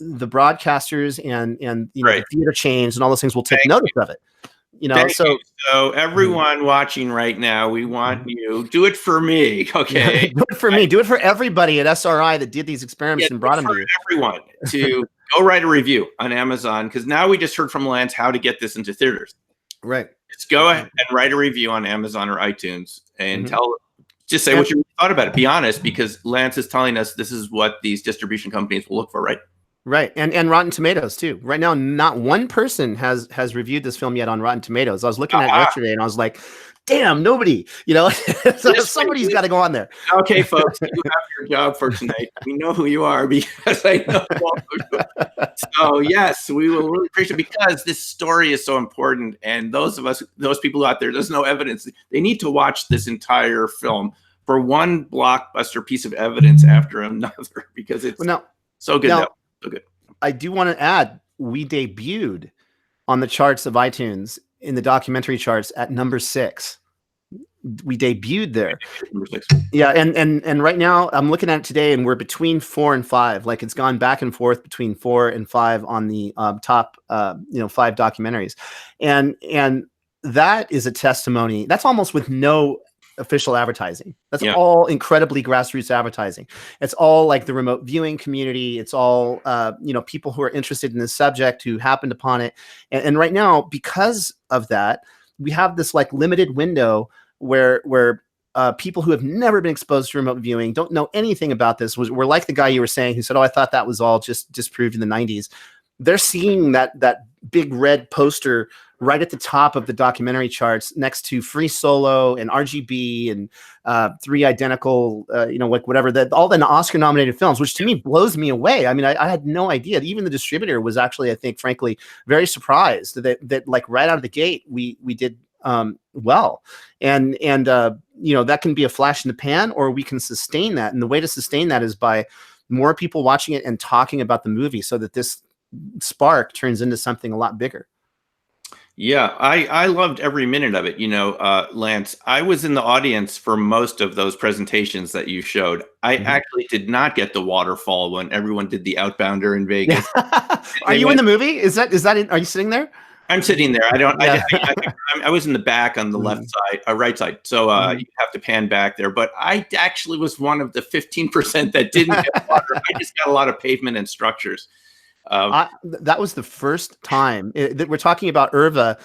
Speaker 8: the broadcasters and the theater chains and all those things will take notice of it.
Speaker 1: So everyone watching right now, we want you do it for me, okay?
Speaker 8: Do it for me. Do it for everybody at SRI that did these experiments and brought them to you.
Speaker 1: Everyone to go write a review on Amazon, because now we just heard from Lance how to get this into theaters.
Speaker 8: Right.
Speaker 1: Just go ahead and write a review on Amazon or iTunes and just say what you thought about it. Be honest, because Lance is telling us this is what these distribution companies will look for, right?
Speaker 8: Right. And Rotten Tomatoes too. Right now, not one person has reviewed this film yet on Rotten Tomatoes. I was looking at it yesterday and I was like, damn, nobody, so somebody's got to go on there.
Speaker 1: Okay, folks, you have your job for tonight. We know who you are because I know. So yes, we will really appreciate it, because this story is so important. And those people out there, there's no evidence. They need to watch this entire film for one blockbuster piece of evidence after another, because it's so good. So good.
Speaker 8: I do want to add, we debuted on the charts of iTunes in the documentary charts at number 6. We debuted there.
Speaker 1: Number 6.
Speaker 8: Yeah, and right now I'm looking at it today, and we're between 4 and 5. Like, it's gone back and forth between 4 and 5 on the top 5 documentaries, and that is a testimony. That's almost with no official advertising. That's all incredibly grassroots advertising. It's all like the remote viewing community. It's all people who are interested in this subject, who happened upon it. And right now, because of that, we have this like limited window where people who have never been exposed to remote viewing, don't know anything about this. We're like the guy you were saying who said, "Oh, I thought that was all just disproved in the 90s." They're seeing that big red poster right at the top of the documentary charts next to Free Solo and RGB and 3 identical, whatever, that all the Oscar nominated films, which to me blows me away. I mean, I had no idea. Even the distributor was actually, I think, frankly, very surprised that like right out of the gate, we did well. And that can be a flash in the pan, or we can sustain that. And the way to sustain that is by more people watching it and talking about the movie, so that this spark turns into something a lot bigger.
Speaker 1: Yeah, I loved every minute of it. Lance, I was in the audience for most of those presentations that you showed. I actually did not get the waterfall when everyone did the Outbounder in Vegas.
Speaker 8: Are you in the movie? Is that are you sitting there?
Speaker 1: I'm sitting there. I don't.
Speaker 8: Yeah.
Speaker 1: I was in the back on the left side, right side. So you have to pan back there. But I actually was one of the 15% that didn't get water. I just got a lot of pavement and structures.
Speaker 8: That was the first time that we're talking about Irva.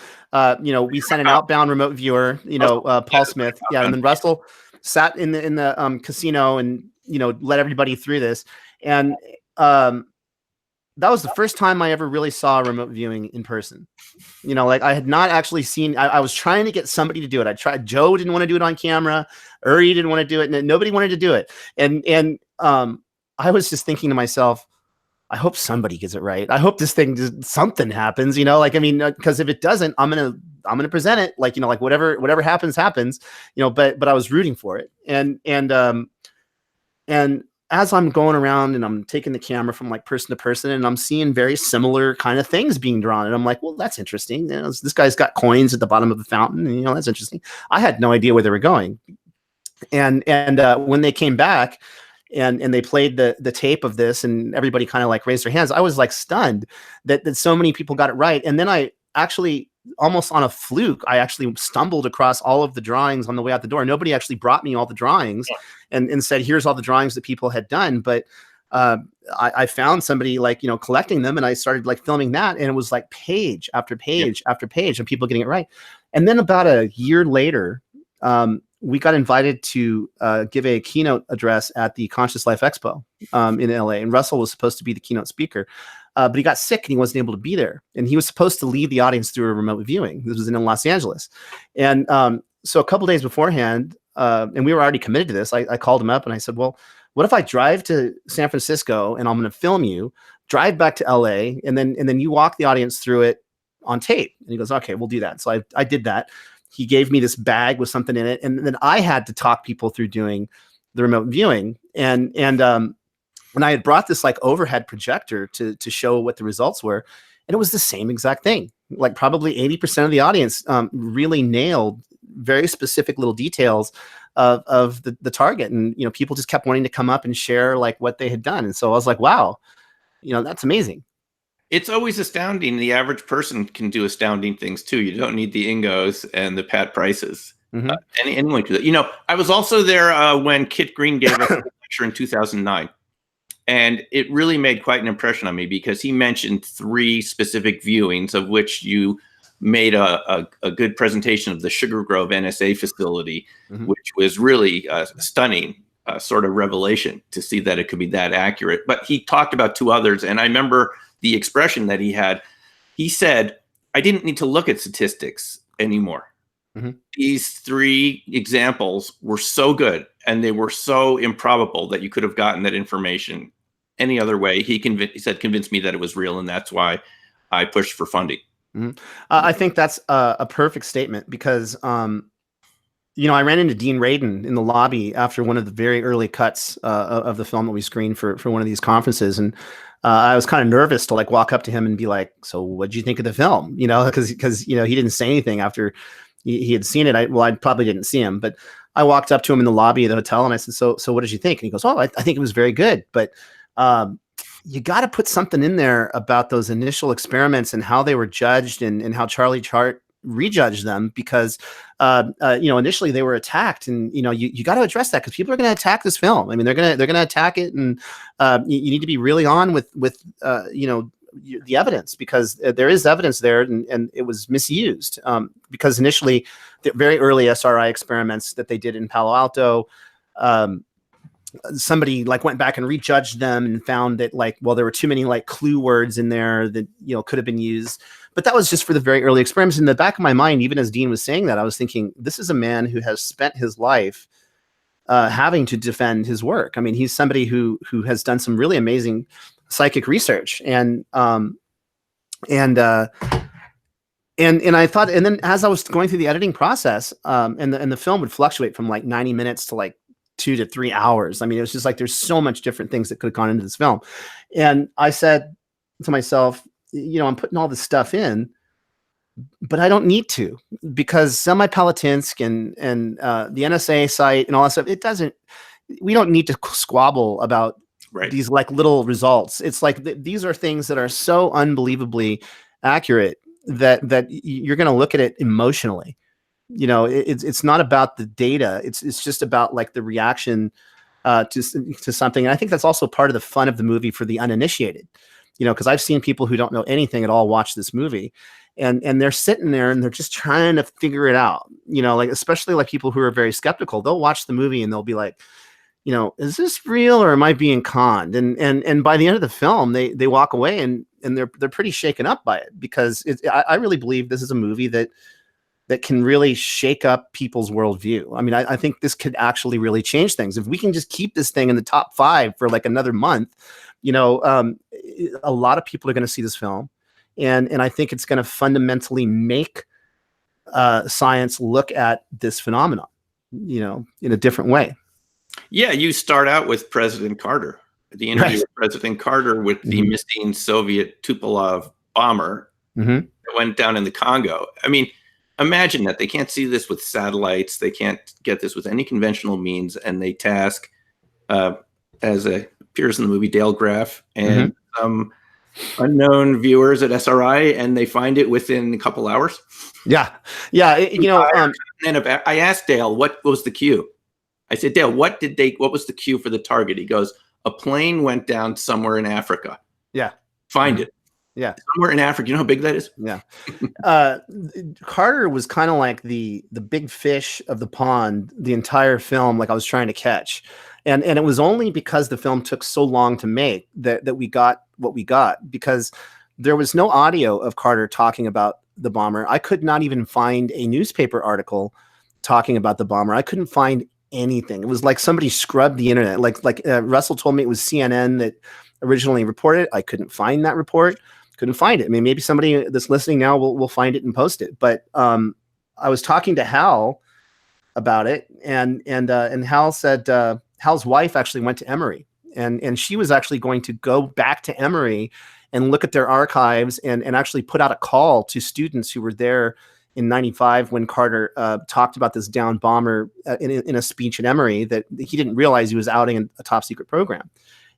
Speaker 8: We sent an outbound remote viewer. Paul Smith. Yeah, and then Russell sat in the casino and let everybody through this. And that was the first time I ever really saw remote viewing in person. Like I had not actually seen. I was trying to get somebody to do it. I tried. Joe didn't want to do it on camera. Uri didn't want to do it. And nobody wanted to do it. And I was just thinking to myself, I hope somebody gets it right. I hope this thing something happens. Because if it doesn't, I'm gonna present it like whatever happens. But I was rooting for it. And as I'm going around and I'm taking the camera from like person to person, and I'm seeing very similar kind of things being drawn, and I'm like, well, that's interesting. This guy's got coins at the bottom of the fountain, and that's interesting. I had no idea where they were going. And when they came back and they played the tape of this, and everybody kind of like raised their hands, I was like stunned that so many people got it right. And then I actually, almost on a fluke, I actually stumbled across all of the drawings on the way out the door. Nobody actually brought me all the drawings and said, here's all the drawings that people had done. But I found somebody collecting them, and I started like filming that. And it was like page after page after page of people getting it right. And then about a year later, we got invited to give a keynote address at the Conscious Life Expo in LA. And Russell was supposed to be the keynote speaker. But he got sick and he wasn't able to be there. And he was supposed to lead the audience through a remote viewing. This was in Los Angeles. And so a couple days beforehand, and we were already committed to this, I called him up and I said, well, what if I drive to San Francisco and I'm going to film you, drive back to LA, and then you walk the audience through it on tape? And he goes, okay, we'll do that. So I did that. He gave me this bag with something in it. And then I had to talk people through doing the remote viewing. And I had brought this like overhead projector to show what the results were. And it was the same exact thing. Like probably 80% of the audience really nailed very specific little details of the target. And, people just kept wanting to come up and share like what they had done. And so I was like, wow, that's amazing.
Speaker 1: It's always astounding. The average person can do astounding things too. You don't need the Ingos and the Pat Prices. Anyone can do that. I was also there when Kit Green gave us a lecture in 2009. And it really made quite an impression on me because he mentioned 3 specific viewings, of which you made a good presentation of the Sugar Grove NSA facility, which was really a stunning sort of revelation to see that it could be that accurate. But he talked about 2 others, and I remember the expression that he had. He said, I didn't need to look at statistics anymore. These 3 examples were so good, and they were so improbable that you could have gotten that information any other way. He said, convinced me that it was real, and that's why I pushed for funding.
Speaker 8: I think that's a perfect statement because, I ran into Dean Radin in the lobby after one of the very early cuts of the film that we screened for one of these conferences. And I was kind of nervous to like walk up to him and be like, so what'd you think of the film? Because he didn't say anything after he had seen it. I probably didn't see him, but I walked up to him in the lobby of the hotel and I said, so what did you think? And he goes, oh, I think it was very good. But you got to put something in there about those initial experiments and how they were judged and how Charlie Chart rejudged them because, initially they were attacked, and you got to address that because people are going to attack this film. I mean, they're going to attack it, and you need to be really on with the evidence because there is evidence there, and it was misused because initially the very early SRI experiments that they did in Palo Alto, somebody like went back and rejudged them and found that there were too many like clue words in there that could have been used, but that was just for the very early experiments. In the back of my mind, even as Dean was saying that, I was thinking, this is a man who has spent his life having to defend his work. I mean, he's somebody who has done some really amazing psychic research, and I thought, and then as I was going through the editing process, and the film would fluctuate from like 90 minutes to like 2 to 3 hours. I mean, it was just like there's so much different things that could have gone into this film. And I said to myself, I'm putting all this stuff in. but I don't need to, because Semipalatinsk and the NSA site and all that stuff, we don't need to squabble about these like little results. It's like these are things that are so unbelievably accurate that you're going to look at it emotionally. You know, it's not about the data. It's just about like the reaction to something. And I think that's also part of the fun of the movie for the uninitiated, you know, because I've seen people who don't know anything at all watch this movie, and they're sitting there and they're just trying to figure it out. You know, like especially like people who are very skeptical, they'll watch the movie and they'll be like, you know, is this real or am I being conned? And by the end of the film, they walk away and they're pretty shaken up by it, because I really believe this is a movie that can really shake up people's worldview. I mean, I think this could actually really change things. If we can just keep this thing in the top 5 for like another month, you know, a lot of people are going to see this film. And I think it's going to fundamentally make science look at this phenomenon, you know, in a different way.
Speaker 1: Yeah, you start out with President Carter, the interview with President Carter with the missing Soviet Tupolev bomber that went down in the Congo. I mean, imagine that. They can't see this with satellites. They can't get this with any conventional means. And they task, as appears in the movie, Dale Graff and some unknown viewers at SRI, and they find it within a couple hours.
Speaker 8: Yeah. You know,
Speaker 1: and I asked Dale, what was the cue? I said, Dale, what was the cue for the target? He goes, a plane went down somewhere in Africa.
Speaker 8: Yeah.
Speaker 1: Find it.
Speaker 8: Yeah.
Speaker 1: Somewhere in Africa. You know how big that is?
Speaker 8: Yeah. Carter was kind of like the big fish of the pond the entire film, like I was trying to catch. And it was only because the film took so long to make that we got what we got, because there was no audio of Carter talking about the bomber. I could not even find a newspaper article talking about the bomber. I couldn't find anything. It was like somebody scrubbed the internet. Like Russell told me it was CNN that originally reported. I couldn't find that report. Couldn't find it. I mean, maybe somebody that's listening now will find it and post it. But I was talking to Hal about it, and Hal said Hal's wife actually went to Emory, and she was actually going to go back to Emory and look at their archives and actually put out a call to students who were there in '95 when Carter talked about this downed bomber in a speech at Emory, that he didn't realize he was outing a top secret program.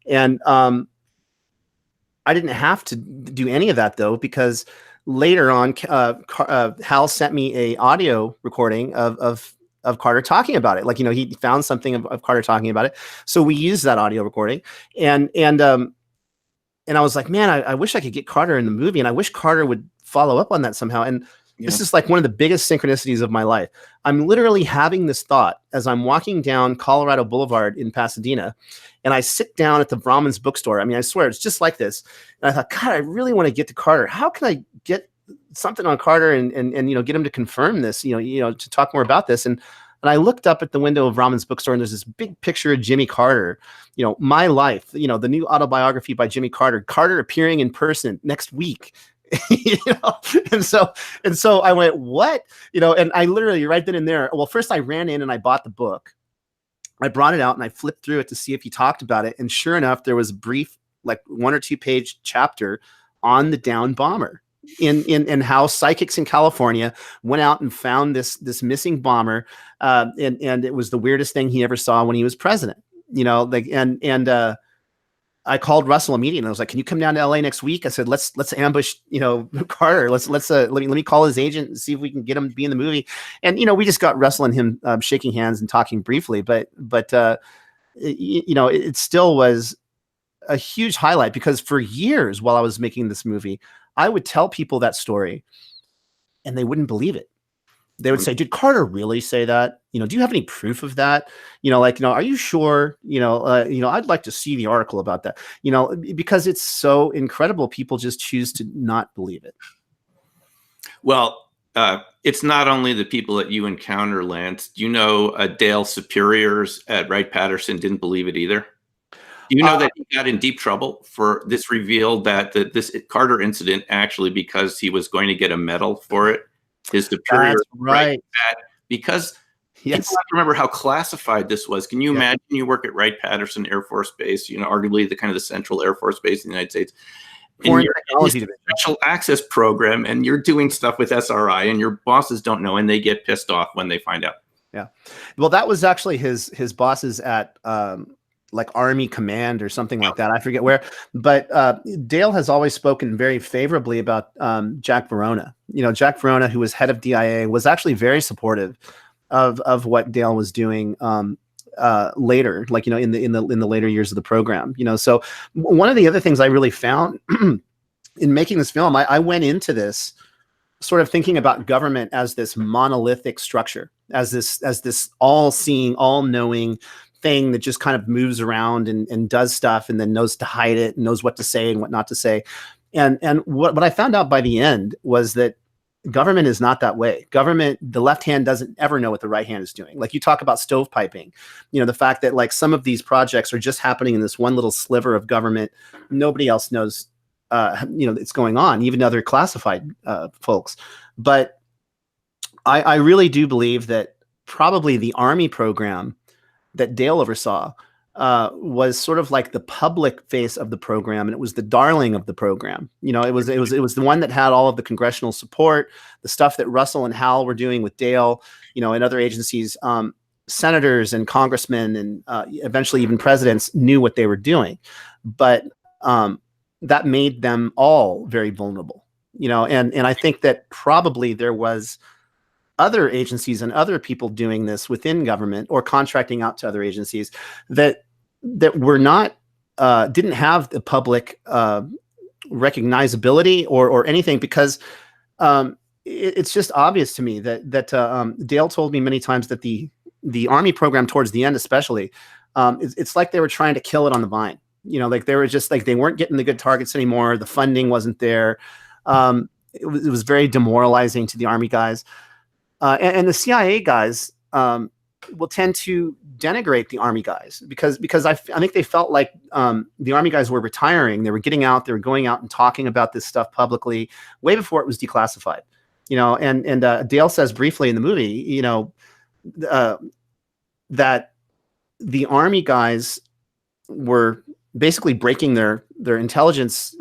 Speaker 8: And I didn't have to do any of that, though, because later on, Hal sent me a audio recording of Carter talking about it. Like, you know, he found something of Carter talking about it. So we used that audio recording, and I was like, man, I wish I could get Carter in the movie, and I wish Carter would follow up on that somehow. And this is like one of the biggest synchronicities of my life. I'm literally having this thought as I'm walking down Colorado Boulevard in Pasadena, and I sit down at the Brahman's bookstore. I mean, I swear it's just like this. And I thought, God, I really want to get to Carter. How can I get something on Carter and you know, get him to confirm this, you know, to talk more about this. And I looked up at the window of Rahman's bookstore, and there's this big picture of Jimmy Carter, you know, My Life, you know, the new autobiography by Jimmy Carter appearing in person next week. You know, and so I went, what? You know, and I literally right then and there, well, first I ran in and I bought the book. I brought it out and I flipped through it to see if he talked about it. And sure enough, there was a brief, like 1 or 2 page chapter on the downed bomber in how psychics in California went out and found this missing bomber. And it was the weirdest thing he ever saw when he was president, you know, like, and I called Russell immediately, and I was like, can you come down to LA next week? I said, let's ambush, you know, Carter. Let me call his agent and see if we can get him to be in the movie. And, you know, we just got Russell and him shaking hands and talking briefly, but you know, it still was a huge highlight, because for years while I was making this movie, I would tell people that story and they wouldn't believe it. They would say, did Carter really say that? You know, do you have any proof of that? You know, like, you know, are you sure? You know, I'd like to see the article about that, you know, because it's so incredible. People just choose to not believe it.
Speaker 1: Well, it's not only the people that you encounter, Lance. You know, Dale's superiors at Wright-Patterson didn't believe it either. You know that he got in deep trouble for this, revealed that this Carter incident actually, because he was going to get a medal for it. His superior,
Speaker 8: right?
Speaker 1: Because
Speaker 8: yes,
Speaker 1: people have to remember how classified this was. Can you imagine you work at Wright-Patterson Air Force Base, you know, arguably the kind of the central Air Force Base in the United States,
Speaker 8: Foreign
Speaker 1: you're
Speaker 8: technology
Speaker 1: in
Speaker 8: division.
Speaker 1: this special access program, and you're doing stuff with SRI, and your bosses don't know, and they get pissed off when they find out.
Speaker 8: Yeah. Well, that was actually his bosses at like Army Command or something like that. I forget where. But Dale has always spoken very favorably about Jack Verona. You know, Jack Verona, who was head of DIA, was actually very supportive of what Dale was doing later, like, you know, in the later years of the program. You know, so one of the other things I really found in making this film, I went into this sort of thinking about government as this monolithic structure, as this all-seeing, all-knowing thing that just kind of moves around and does stuff and then knows to hide it, and knows what to say and what not to say. And what I found out by the end was that government is not that way. Government, the left hand doesn't ever know what the right hand is doing. Like you talk about stovepiping, you know, the fact that like some of these projects are just happening in this one little sliver of government. Nobody else knows you know, it's going on, even other classified folks. But I really do believe that probably the Army program that Dale oversaw was sort of like the public face of the program, and it was the darling of the program. You know, it was the one that had all of the congressional support, the stuff that Russell and Hal were doing with Dale, you know, and other agencies. Senators and congressmen and eventually even presidents knew what they were doing, but that made them all very vulnerable, you know, and I think that probably there was other agencies and other people doing this within government or contracting out to other agencies that were not didn't have the public recognizability or anything, because it's just obvious to me that Dale told me many times that the Army program towards the end, especially, it's like they were trying to kill it on the vine. You know, like they were just like, they weren't getting the good targets anymore. The funding wasn't there. It was very demoralizing to the Army guys. And the CIA guys will tend to denigrate the Army guys because I think they felt like the Army guys were retiring. They were getting out. They were going out and talking about this stuff publicly way before it was declassified. You know, and Dale says briefly in the movie, you know, that the Army guys were basically breaking their intelligence,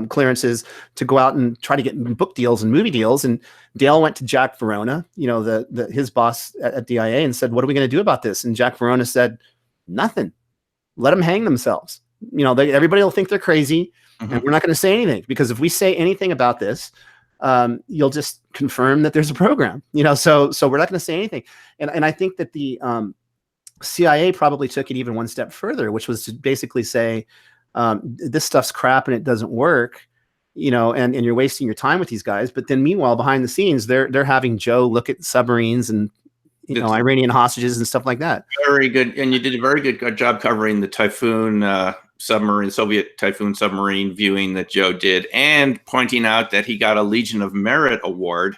Speaker 8: clearances to go out and try to get book deals and movie deals. And Dale went to Jack Verona, you know, his boss at DIA, and said, "What are we going to do about this?" And Jack Verona said, "Nothing. Let them hang themselves. You know, everybody will think they're crazy, and we're not going to say anything, because if we say anything about this, you'll just confirm that there's a program. You know, so we're not going to say anything." And I think that the CIA probably took it even one step further, which was to basically say, this stuff's crap and it doesn't work, you know, and you're wasting your time with these guys. But then meanwhile, behind the scenes, they're having Joe look at submarines and, you know, Iranian hostages and stuff like that.
Speaker 1: Very good. And you did a very good job covering the Typhoon submarine, Soviet Typhoon submarine viewing that Joe did, and pointing out that he got a Legion of Merit award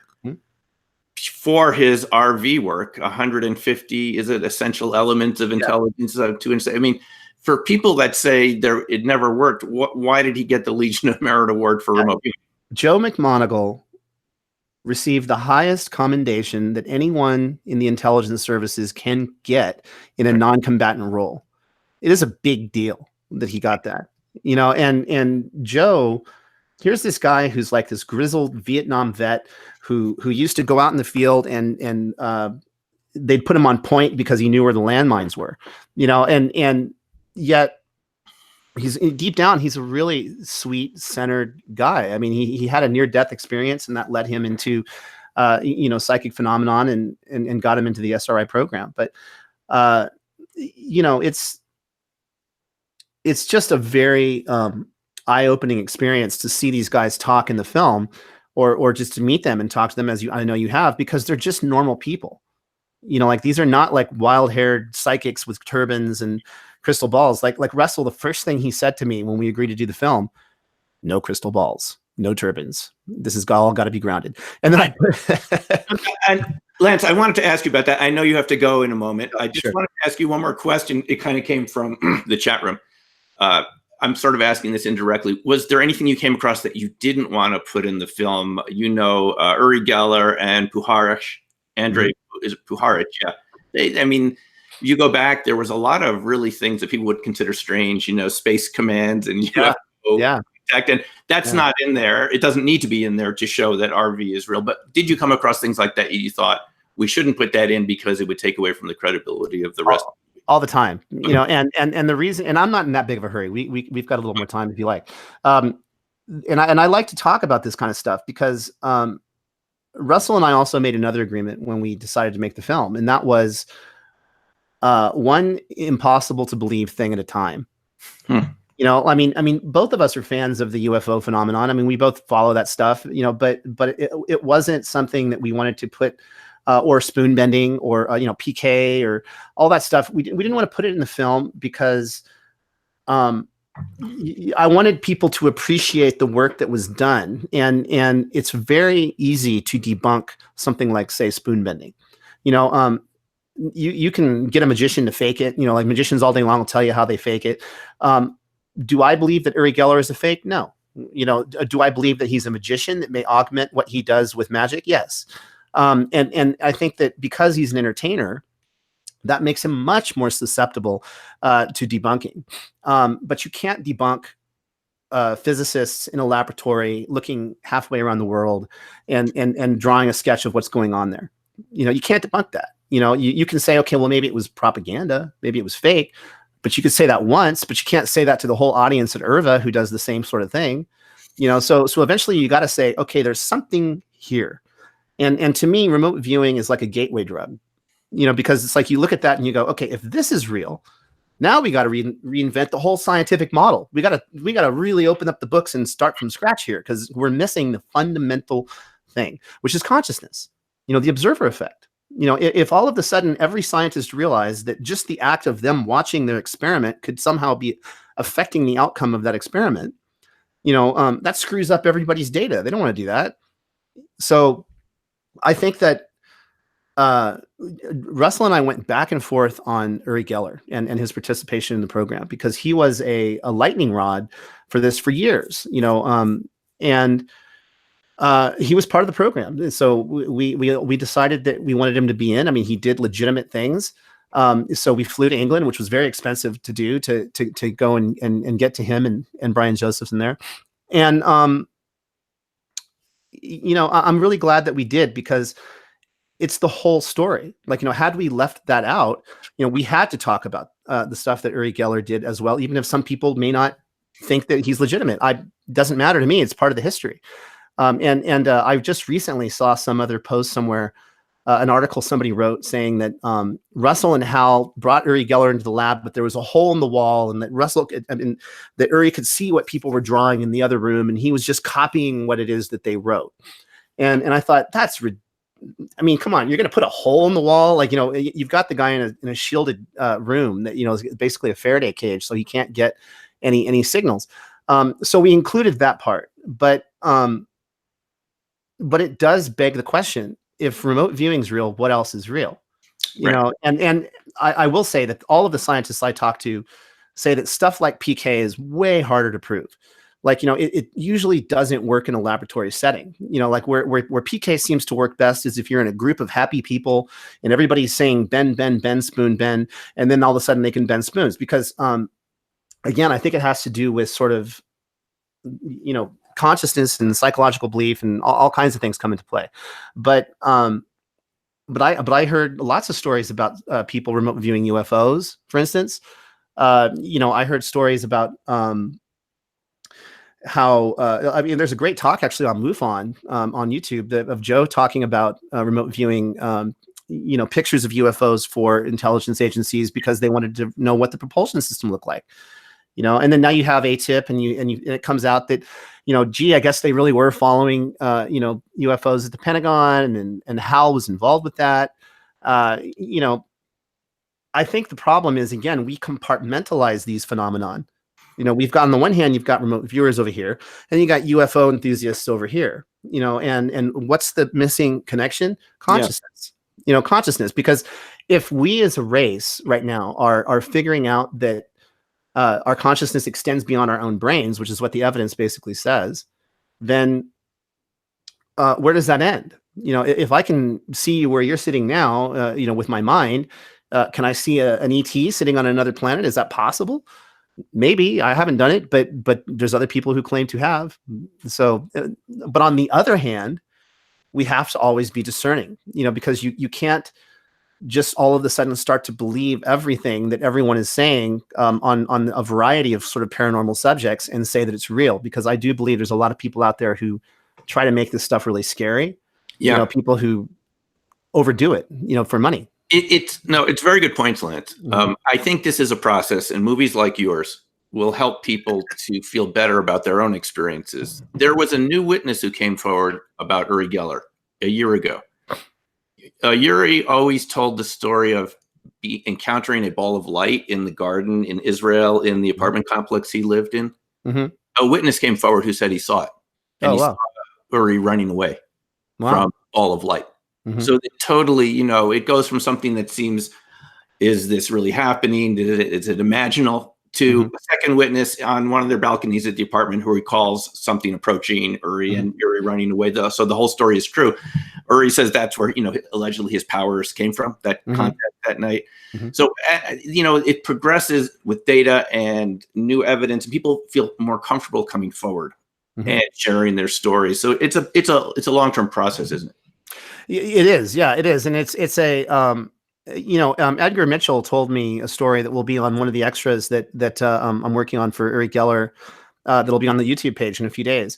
Speaker 1: for his RV work. 150 is it essential elements of intelligence I mean, for people that say it never worked, why did he get the Legion of Merit award for remote viewing?
Speaker 8: Joe McMoneagle received the highest commendation that anyone in the intelligence services can get in a non-combatant role. It is a big deal that he got that, you know, and Joe, here's this guy who's like this grizzled Vietnam vet who used to go out in the field and they'd put him on point because he knew where the landmines were, you know, and yet he's deep down, he's a really sweet, centered guy. I mean, he had a near-death experience, and that led him into, you know, psychic phenomenon and got him into the SRI program. But, you know, it's just a very eye-opening experience to see these guys talk in the film, or just to meet them and talk to them, as I know you have, because they're just normal people. You know, like these are not like wild-haired psychics with turbans and crystal balls. Like Russell, the first thing he said to me when we agreed to do the film, "No crystal balls, no turbans. This has all got to be grounded." And then
Speaker 1: and Lance, I wanted to ask you about that. I know you have to go in a moment. I just
Speaker 8: Sure.
Speaker 1: wanted to ask you one more question. It kind of came from the chat room. I'm sort of asking this indirectly. Was there anything you came across that you didn't want to put in the film? You know, Uri Geller and Puharich, Andrei, is it Puharich? Yeah. I mean, you go back, there was a lot of really things that people would consider strange, you know, space commands and UFO detect, and that's not in there. It doesn't need to be in there to show that RV is real. But did you come across things like that? You thought we shouldn't put that in because it would take away from the credibility of the rest.
Speaker 8: All the time, and the reason, and I'm not in that big of a hurry. We've got a little more time if you like. And I like to talk about this kind of stuff because Russell and I also made another agreement when we decided to make the film, and that was one impossible to believe thing at a time. I mean, both of us are fans of the UFO phenomenon. I mean, we both follow that stuff, but it wasn't something that we wanted to put. Or spoon bending, or PK, or all that stuff. We didn't want to put it in the film because I wanted people to appreciate the work that was done, and it's very easy to debunk something like, say, spoon bending. You can get a magician to fake it. Like magicians all day long will tell you how they fake it. Do I believe that Uri Geller is a fake? No. Do I believe that he's a magician that may augment what he does with magic? Yes. And I think that because he's an entertainer, that makes him much more susceptible to debunking. But you can't debunk physicists in a laboratory looking halfway around the world and drawing a sketch of what's going on there. You can't debunk that. You can say, okay, well, maybe it was propaganda, maybe it was fake, but you could say that once, but you can't say that to the whole audience at IRVA who does the same sort of thing. So eventually you got to say, okay, there's something here. And to me, remote viewing is like a gateway drug, because it's like you look at that and you go, okay, if this is real, now we got to reinvent the whole scientific model. We got to really open up the books and start from scratch here, because we're missing the fundamental thing, which is consciousness. The observer effect. If all of a sudden every scientist realized that just the act of them watching their experiment could somehow be affecting the outcome of that experiment, that screws up everybody's data. They don't want to do that. So I think that Russell and I went back and forth on Uri Geller and his participation in the program, because he was a lightning rod for this for years, and he was part of the program. So we decided that we wanted him to be in. I mean, he did legitimate things. So we flew to England, which was very expensive to do, to go and get to him and Brian Josephson there. And I'm really glad that we did, because it's the whole story. Like, had we left that out, we had to talk about the stuff that Uri Geller did as well, even if some people may not think that he's legitimate. Doesn't matter to me. It's part of the history. And I just recently saw some other post somewhere, an article somebody wrote saying that Russell and Hal brought Uri Geller into the lab, but there was a hole in the wall, and that that Uri could see what people were drawing in the other room, and he was just copying what it is that they wrote. And I thought, come on, you're going to put a hole in the wall? Like, you've got the guy in a shielded room that, is basically a Faraday cage, so he can't get any signals. So we included that part, but it does beg the question: if remote viewing is real, what else is real? And I will say that all of the scientists I talk to say that stuff like PK is way harder to prove. Like, it usually doesn't work in a laboratory setting. Like where PK seems to work best is if you're in a group of happy people and everybody's saying bend, bend, bend, spoon, bend, and then all of a sudden they can bend spoons. Because again, I think it has to do with sort of, consciousness and psychological belief, and all kinds of things come into play. But I heard lots of stories about people remote viewing UFOs, for instance. I heard stories about how there's a great talk actually on MUFON on YouTube of Joe talking about remote viewing pictures of UFOs for intelligence agencies, because they wanted to know what the propulsion system looked like. And then now you have ATIP, and it comes out that, I guess they really were following, UFOs at the Pentagon, and Hal was involved with that. I think the problem is, again, we compartmentalize these phenomenon. We've got, on the one hand, you've got remote viewers over here, and you got UFO enthusiasts over here, and what's the missing connection? Consciousness, consciousness, because if we as a race right now are figuring out that our consciousness extends beyond our own brains, which is what the evidence basically says, then where does that end? If I can see where you're sitting now, with my mind, can I see an ET sitting on another planet? Is that possible? Maybe I haven't done it, but there's other people who claim to have. So, but on the other hand, we have to always be discerning, because you can't just all of a sudden start to believe everything that everyone is saying on a variety of sort of paranormal subjects and say that it's real, because I do believe there's a lot of people out there who try to make this stuff really scary.
Speaker 1: Yeah.
Speaker 8: People who overdo it, for money.
Speaker 1: It's very good points, Lance. I think this is a process, and movies like yours will help people to feel better about their own experiences. There was a new witness who came forward about Uri Geller a year ago. Uri always told the story of encountering a ball of light in the garden in Israel in the apartment complex he lived in.
Speaker 8: Mm-hmm.
Speaker 1: A witness came forward who said he saw it. And he saw Uri running away from ball of light. Mm-hmm. So it totally, it goes from something that seems, is this really happening? Is it imaginal? To a second witness on one of their balconies at the apartment who recalls something approaching Uri and Uri running away. So the whole story is true. Uri says that's where, allegedly his powers came from, that contact that night. So, it progresses with data and new evidence, and people feel more comfortable coming forward and sharing their stories. So it's a long-term process, isn't it?
Speaker 8: It is. Yeah, it is. And it's a, Edgar Mitchell told me a story that will be on one of the extras that I'm working on for Uri Geller. That'll be on the YouTube page in a few days.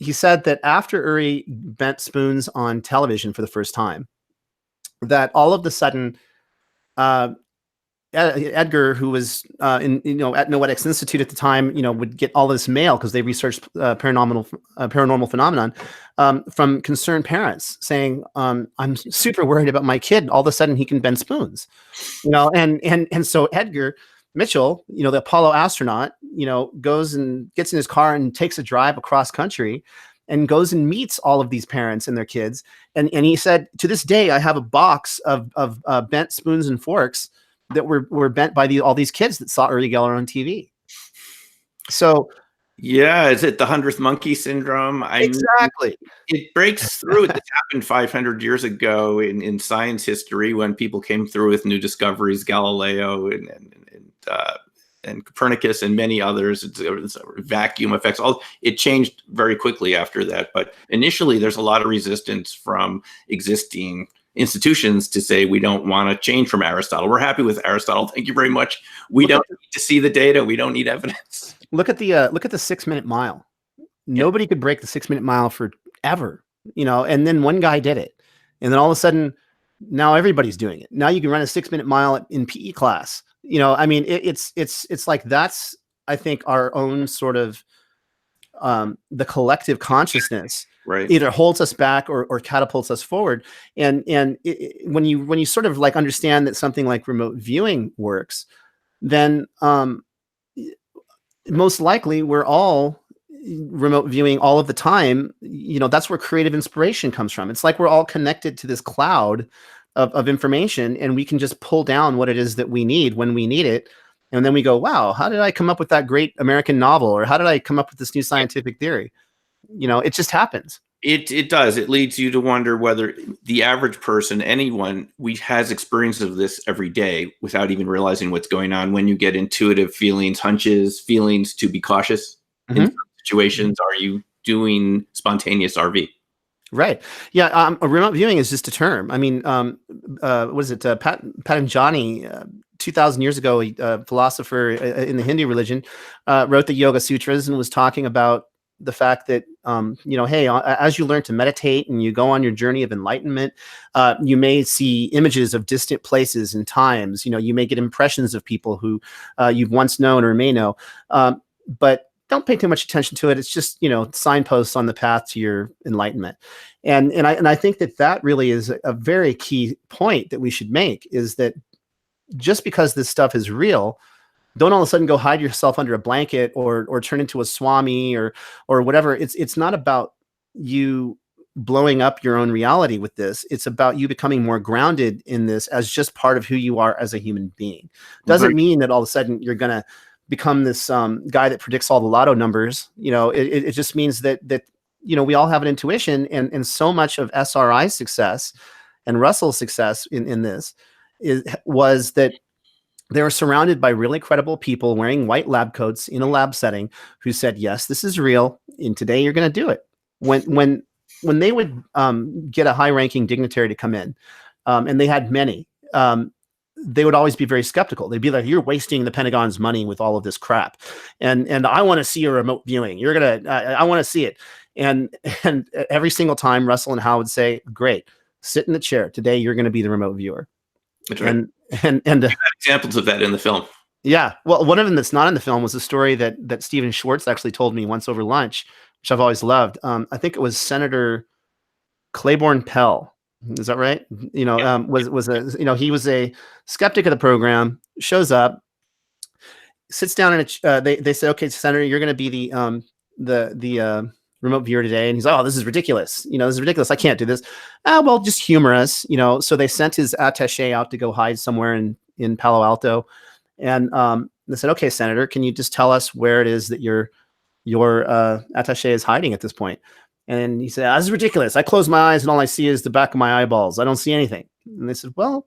Speaker 8: He said that after Uri bent spoons on television for the first time, that all of a sudden, Edgar, who was at Noetics Institute at the time, would get all this mail because they researched paranormal phenomenon from concerned parents saying, "I'm super worried about my kid. All of a sudden, he can bend spoons," and so Edgar Mitchell, the Apollo astronaut, goes and gets in his car and takes a drive across country and goes and meets all of these parents and their kids, and he said, to this day, I have a box of bent spoons and forks that were bent by all these kids that saw Uri Geller on TV. So,
Speaker 1: yeah, is it the 100th monkey syndrome?
Speaker 8: Exactly.
Speaker 1: It breaks through. It happened 500 years ago in science history when people came through with new discoveries, Galileo and Copernicus and many others. It's vacuum effects. It changed very quickly after that. But initially, there's a lot of resistance from existing institutions to say we don't want to change from Aristotle. We're happy with Aristotle. Thank you very much. We don't need to see the data. We don't need evidence.
Speaker 8: Look at the 6 minute mile. Nobody could break the 6 minute mile forever, and then one guy did it. And then all of a sudden now everybody's doing it. Now you can run a 6 minute mile in PE class. It's like, that's, I think, our own sort of the collective consciousness either holds us back or catapults us forward. And when you sort of like understand that something like remote viewing works, then most likely we're all remote viewing all of the time. That's where creative inspiration comes from. It's like we're all connected to this cloud of information, and we can just pull down what it is that we need when we need it. And then we go, wow, how did I come up with that great American novel? Or how did I come up with this new scientific theory? It just happens.
Speaker 1: It does. It leads you to wonder whether the average person, anyone, has experience of this every day without even realizing what's going on. When you get intuitive feelings, hunches, feelings to be cautious in situations, are you doing spontaneous RV?
Speaker 8: Right. Yeah. Remote viewing is just a term. I mean, what is it? Patanjali, 2,000 years ago, a philosopher in the Hindu religion, wrote the Yoga Sutras and was talking about the fact that, hey, as you learn to meditate and you go on your journey of enlightenment, you may see images of distant places and times. You may get impressions of people who you've once known or may know, but don't pay too much attention to it. It's just, signposts on the path to your enlightenment. And I think that really is a very key point that we should make, is that just because this stuff is real, don't all of a sudden go hide yourself under a blanket or turn into a swami or whatever. It's not about you blowing up your own reality with this. It's about you becoming more grounded in this as just part of who you are as a human being. Doesn't mean that all of a sudden you're going to become this guy that predicts all the lotto numbers. It just means that we all have an intuition, and so much of SRI's success and Russell's success in this was that they were surrounded by really credible people wearing white lab coats in a lab setting who said, yes, this is real, and today you're going to do it. When they would get a high-ranking dignitary to come in, and they had many, they would always be very skeptical. They'd be like, you're wasting the Pentagon's money with all of this crap. And I want to see a remote viewing. I want to see it. And every single time Russell and Hal would say, great, sit in the chair. Today, you're going to be the remote viewer.
Speaker 1: That's right.
Speaker 8: And
Speaker 1: you have examples of that in the film.
Speaker 8: Yeah. Well, one of them that's not in the film was a story that Stephen Schwartz actually told me once over lunch, which I've always loved. I think it was Senator Claiborne Pell. Is that right? He was a skeptic of the program, shows up, sits down in they say, okay, Senator, you're going to be the remote viewer today. And he's like, oh, this is ridiculous. This is ridiculous. I can't do this. Well, just humor us, So they sent his attaché out to go hide somewhere in Palo Alto. And they said, okay, Senator, can you just tell us where it is that your attaché is hiding at this point? And he said, this is ridiculous. I close my eyes and all I see is the back of my eyeballs. I don't see anything. And they said, well,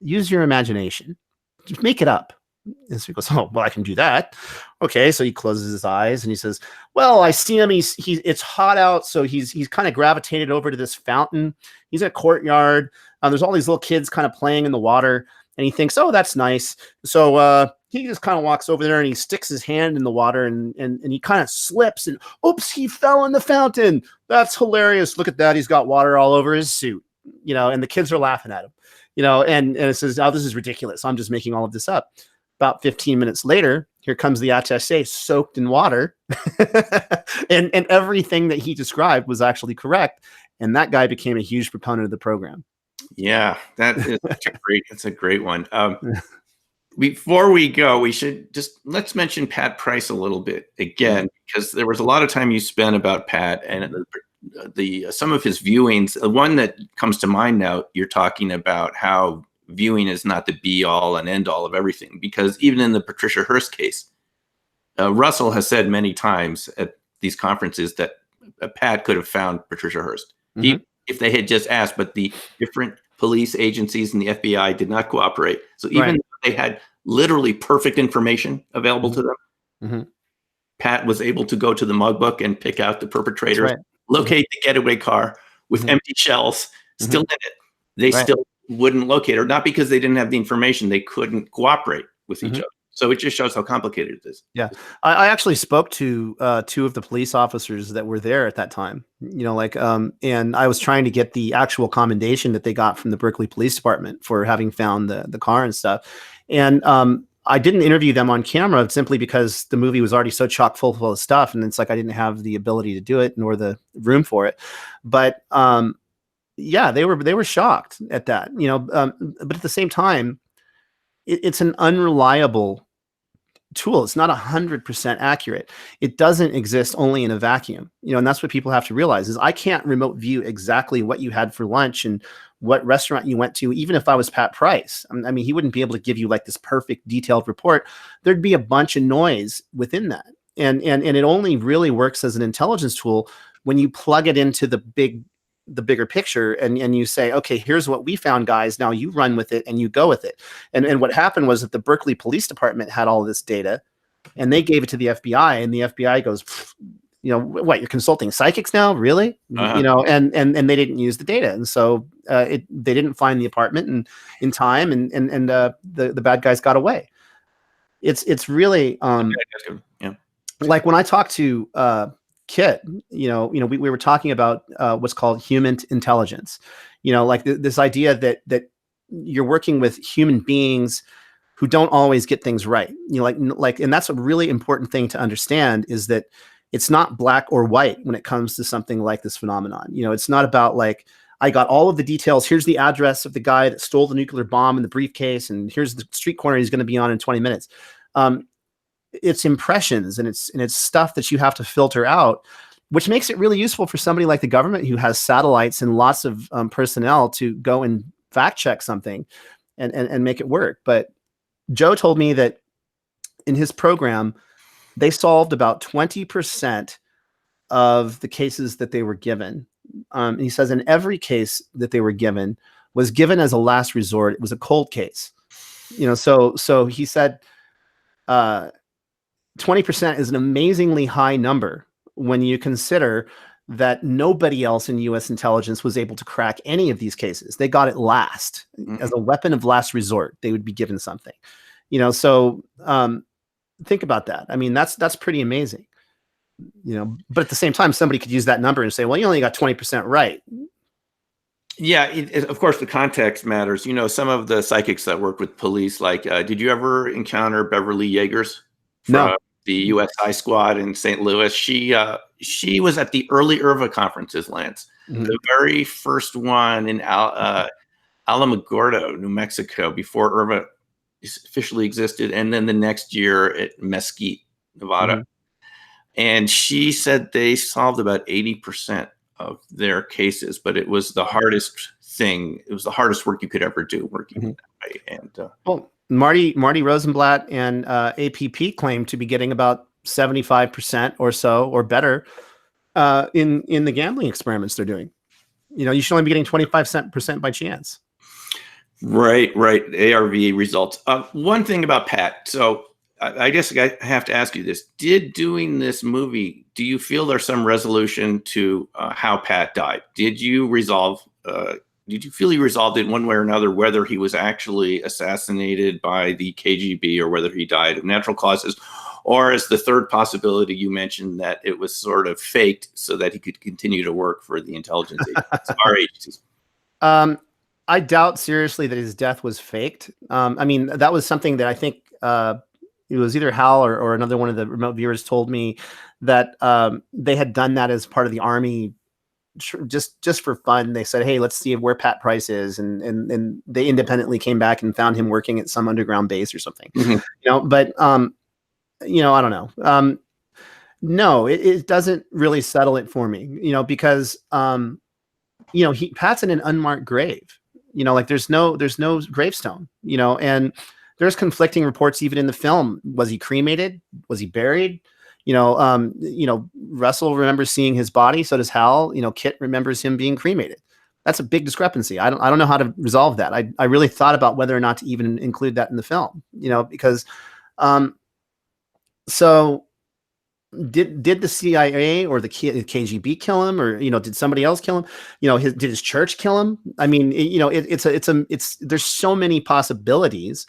Speaker 8: use your imagination. Just make it up. And so he goes, oh, well, I can do that. Okay. So he closes his eyes and he says, well, I see him. It's hot out. So he's kind of gravitated over to this fountain. He's in a courtyard. There's all these little kids kind of playing in the water. And he thinks, oh, that's nice. So he just kind of walks over there and he sticks his hand in the water and he kind of slips and oops, he fell in the fountain. That's hilarious. Look at that. He's got water all over his suit, and the kids are laughing at him, and it says, oh, this is ridiculous. I'm just making all of this up. About 15 minutes later, here comes the attaché soaked in water. and everything that he described was actually correct. And that guy became a huge proponent of the program.
Speaker 1: Yeah, that's a great one. Before we go, we should let's mention Pat Price a little bit again, because there was a lot of time you spent about Pat and some of his viewings. The one that comes to mind now, you're talking about how viewing is not the be all and end all of everything, because even in the Patricia Hearst case, Russell has said many times at these conferences that Pat could have found Patricia Hearst if they had just asked, but the different police agencies and the FBI did not cooperate. So even though they had literally perfect information available to them, Pat was able to go to the mug book and pick out the perpetrators, locate the getaway car with empty shells still in it. They still wouldn't locate her, not because they didn't have the information, they couldn't cooperate with each other. So it just shows how complicated it is. Yeah.
Speaker 8: I actually spoke to two of the police officers that were there at that time, and I was trying to get the actual commendation that they got from the Berkeley Police Department for having found the car and stuff. And I didn't interview them on camera simply because the movie was already so chock full of stuff. And it's like, I didn't have the ability to do it nor the room for it. But yeah, they were shocked at that, but at the same time, it's an unreliable tool. It's not 100% accurate. It doesn't exist only in a vacuum, and that's what people have to realize is I can't remote view exactly what you had for lunch and what restaurant you went to, even if I was Pat Price. I mean, he wouldn't be able to give you like this perfect detailed report. There'd be a bunch of noise within that. And it only really works as an intelligence tool when you plug it into the bigger picture and you say, okay, here's what we found, guys. Now you run with it and you go with it. And what happened was that the Berkeley Police Department had all this data and they gave it to the FBI, and the FBI goes, what, you're consulting psychics now? Really? And they didn't use the data. And so they didn't find the apartment in time and the bad guys got away. It's really like when I talk to Kit, we were talking about what's called human intelligence, like this idea that you're working with human beings who don't always get things right. And that's a really important thing to understand is that it's not black or white when it comes to something like this phenomenon. It's not about like, I got all of the details. Here's the address of the guy that stole the nuclear bomb in the briefcase. And here's the street corner he's going to be on in 20 minutes. It's impressions and it's stuff that you have to filter out, which makes it really useful for somebody like the government who has satellites and lots of personnel to go and fact check something and make it work. But Joe told me that in his program, they solved about 20% of the cases that they were given. He says in every case that they were given was given as a last resort. It was a cold case. So he said 20% is an amazingly high number when you consider that nobody else in U.S. intelligence was able to crack any of these cases. They got it last as a weapon of last resort. They would be given something, So think about that. I mean, that's pretty amazing, But at the same time, somebody could use that number and say, "Well, you only got 20% right."
Speaker 1: Yeah, of course, the context matters. Some of the psychics that work with police, like, did you ever encounter Beverly Yeagers from
Speaker 8: No.
Speaker 1: the USI squad in St. Louis? She was at the early IRVA conferences, Lance. The very first one in Alamogordo, New Mexico, before IRVA officially existed, and then the next year at Mesquite, Nevada. And she said they solved about 80% of their cases, but it was the hardest thing. It was the hardest work you could ever do, working that way. And
Speaker 8: well, Marty Rosenblatt and APP claim to be getting about 75% or so or better in the gambling experiments they're doing. You should only be getting 25% by chance.
Speaker 1: Right. ARV results. One thing about Pat. So I guess I have to ask you this. Did doing this movie, do you feel there's some resolution to how Pat died? Did you feel he resolved it one way or another, whether he was actually assassinated by the KGB or whether he died of natural causes, or as the third possibility you mentioned, that it was sort of faked so that he could continue to work for the intelligence agencies, our agencies?
Speaker 8: I doubt seriously that his death was faked. I mean, that was something that I think it was either Hal or another one of the remote viewers told me that they had done that as part of the Army, just for fun. They said, "Hey, let's see where Pat Price is," and they independently came back and found him working at some underground base or something. But I don't know. No, it doesn't really settle it for me. Because Pat's in an unmarked grave. Like there's no gravestone. And there's conflicting reports even in the film. Was he cremated? Was he buried? Russell remembers seeing his body. So does Hal. Kit remembers him being cremated. That's a big discrepancy. I don't know how to resolve that. I really thought about whether or not to even include that in the film. Because so did the CIA or the KGB kill him, or did somebody else kill him? Did his church kill him? I mean, there's so many possibilities,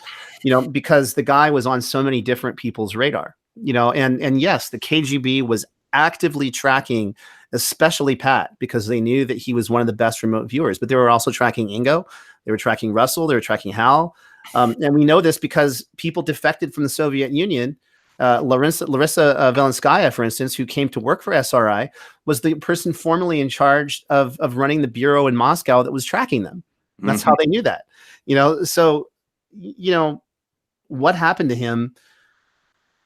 Speaker 8: because the guy was on so many different people's radar, and yes, the KGB was actively tracking, especially Pat, because they knew that he was one of the best remote viewers, but they were also tracking Ingo, they were tracking Russell, they were tracking Hal, and we know this because people defected from the Soviet Union. Larissa Velenskaya, for instance, who came to work for SRI, was the person formerly in charge of running the bureau in Moscow that was tracking them. And that's how they knew that. So what happened to him?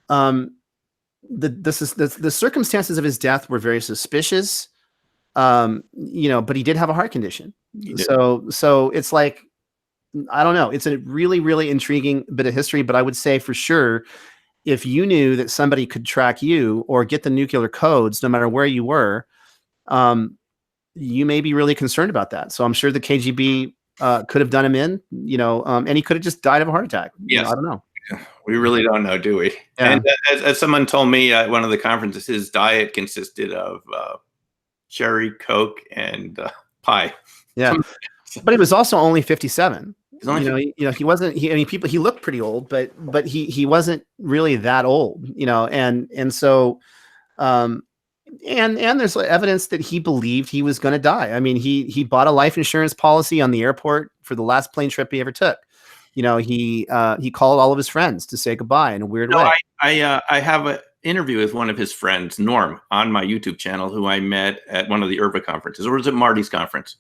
Speaker 8: The circumstances of his death were very suspicious. But he did have a heart condition. So it's like, I don't know. It's a really, really intriguing bit of history, but I would say for sure, if you knew that somebody could track you or get the nuclear codes, no matter where you were, you may be really concerned about that. So I'm sure the KGB could have done him in, and he could have just died of a heart attack.
Speaker 1: Yes.
Speaker 8: I don't know.
Speaker 1: We really don't know, do we? Yeah. And as someone told me at one of the conferences, his diet consisted of cherry Coke and pie.
Speaker 8: Yeah, but he was also only 57. He wasn't. He looked pretty old, but he wasn't really that old. And so, and there's evidence that he believed he was going to die. I mean, he bought a life insurance policy on the airport for the last plane trip he ever took. He called all of his friends to say goodbye in a weird way.
Speaker 1: I have an interview with one of his friends, Norm, on my YouTube channel, who I met at one of the IRVA conferences, or was it Marty's conference?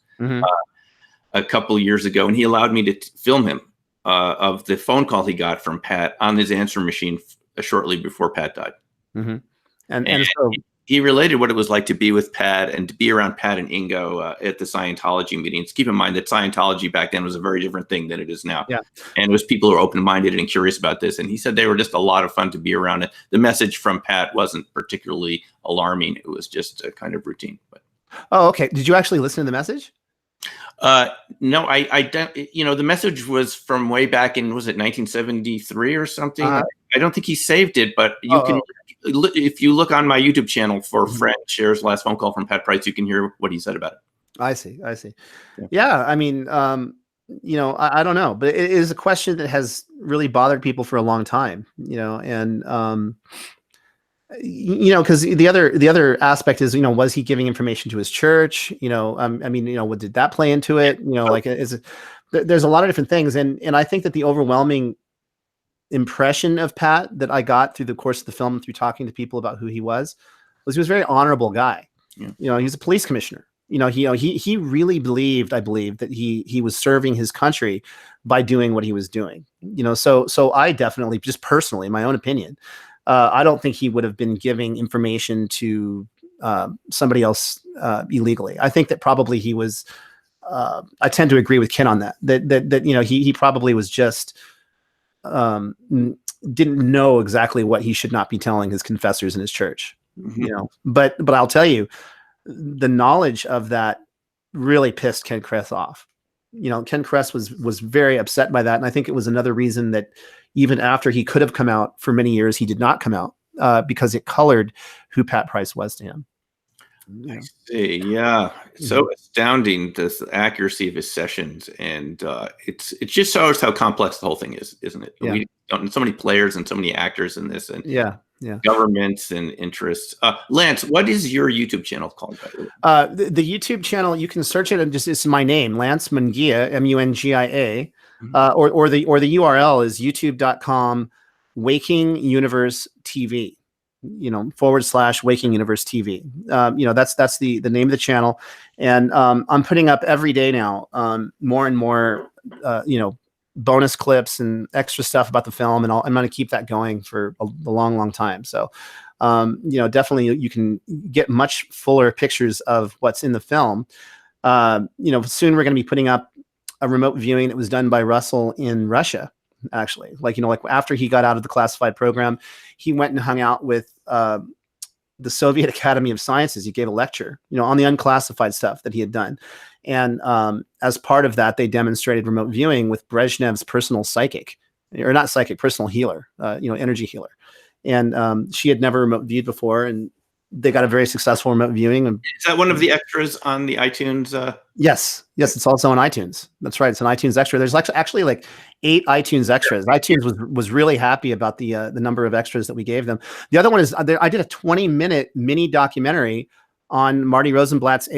Speaker 1: A couple of years ago, and he allowed me to film him of the phone call he got from Pat on his answer machine shortly before Pat died. And so he related what it was like to be with Pat and to be around Pat and Ingo at the Scientology meetings. Keep in mind that Scientology back then was a very different thing than it is now. Yeah. And it was people who were open-minded and curious about this. And he said they were just a lot of fun to be around. The message from Pat wasn't particularly alarming. It was just a kind of routine. But
Speaker 8: oh, okay. Did you actually listen to the message?
Speaker 1: No, I don't. You know, the message was from way back in, was it 1973 or something? I don't think he saved it, but you can, if you look on my YouTube channel for Fred shares last phone call from Pat Price, you can hear what he said about it.
Speaker 8: I see. Yeah, I mean, you know, I don't know, but it is a question that has really bothered people for a long time, you know, and you know, because the other aspect is, you know, was he giving information to his church? You know, I mean, you know, what did that play into it? You know, like there's a lot of different things, and I think that the overwhelming impression of Pat that I got through the course of the film, through talking to people about who he was he was a very honorable guy. Yeah. You know, he was a police commissioner. You know, he really believed, I believe, that he was serving his country by doing what he was doing. You know, so I definitely, just personally, in my own opinion, I don't think he would have been giving information to somebody else illegally. I think that probably he was. I tend to agree with Ken on that. That you know, he probably was just didn't know exactly what he should not be telling his confessors in his church. You know, but I'll tell you, the knowledge of that really pissed Ken Kress off. You know, Ken Kress was very upset by that, and I think it was another reason that even after he could have come out for many years, he did not come out because it colored who Pat Price was to him.
Speaker 1: I see. Yeah, so astounding, this accuracy of his sessions, and it just shows how complex the whole thing is, isn't it? Yeah. We don't, so many players and so many actors in this, and governments and interests. Lance, what is your YouTube channel called?
Speaker 8: The YouTube channel, you can search it and just, it's my name, Lance Mungia, Mungia, or the URL is youtube.com Waking Universe TV. You know, / Waking Universe TV. You know, that's the name of the channel, and I'm putting up every day now more and more you know, bonus clips and extra stuff about the film, and I'm going to keep that going for a long time. So you know, definitely you can get much fuller pictures of what's in the film. You know, soon we're going to be putting up a remote viewing that was done by Russell in Russia. Actually, like, you know, like after he got out of the classified program, he went and hung out with the Soviet Academy of Sciences. He gave a lecture, you know, on the unclassified stuff that he had done. And as part of that, they demonstrated remote viewing with Brezhnev's personal psychic, or not psychic, personal healer, you know, energy healer. And she had never remote viewed before, and they got a very successful remote viewing.
Speaker 1: Is that one of the extras on the iTunes?
Speaker 8: Yes, it's also on iTunes. That's right, it's an iTunes extra. There's actually like 8 iTunes extras. iTunes was really happy about the number of extras that we gave them. The other one is I did a 20-minute mini documentary on Marty Rosenblatt's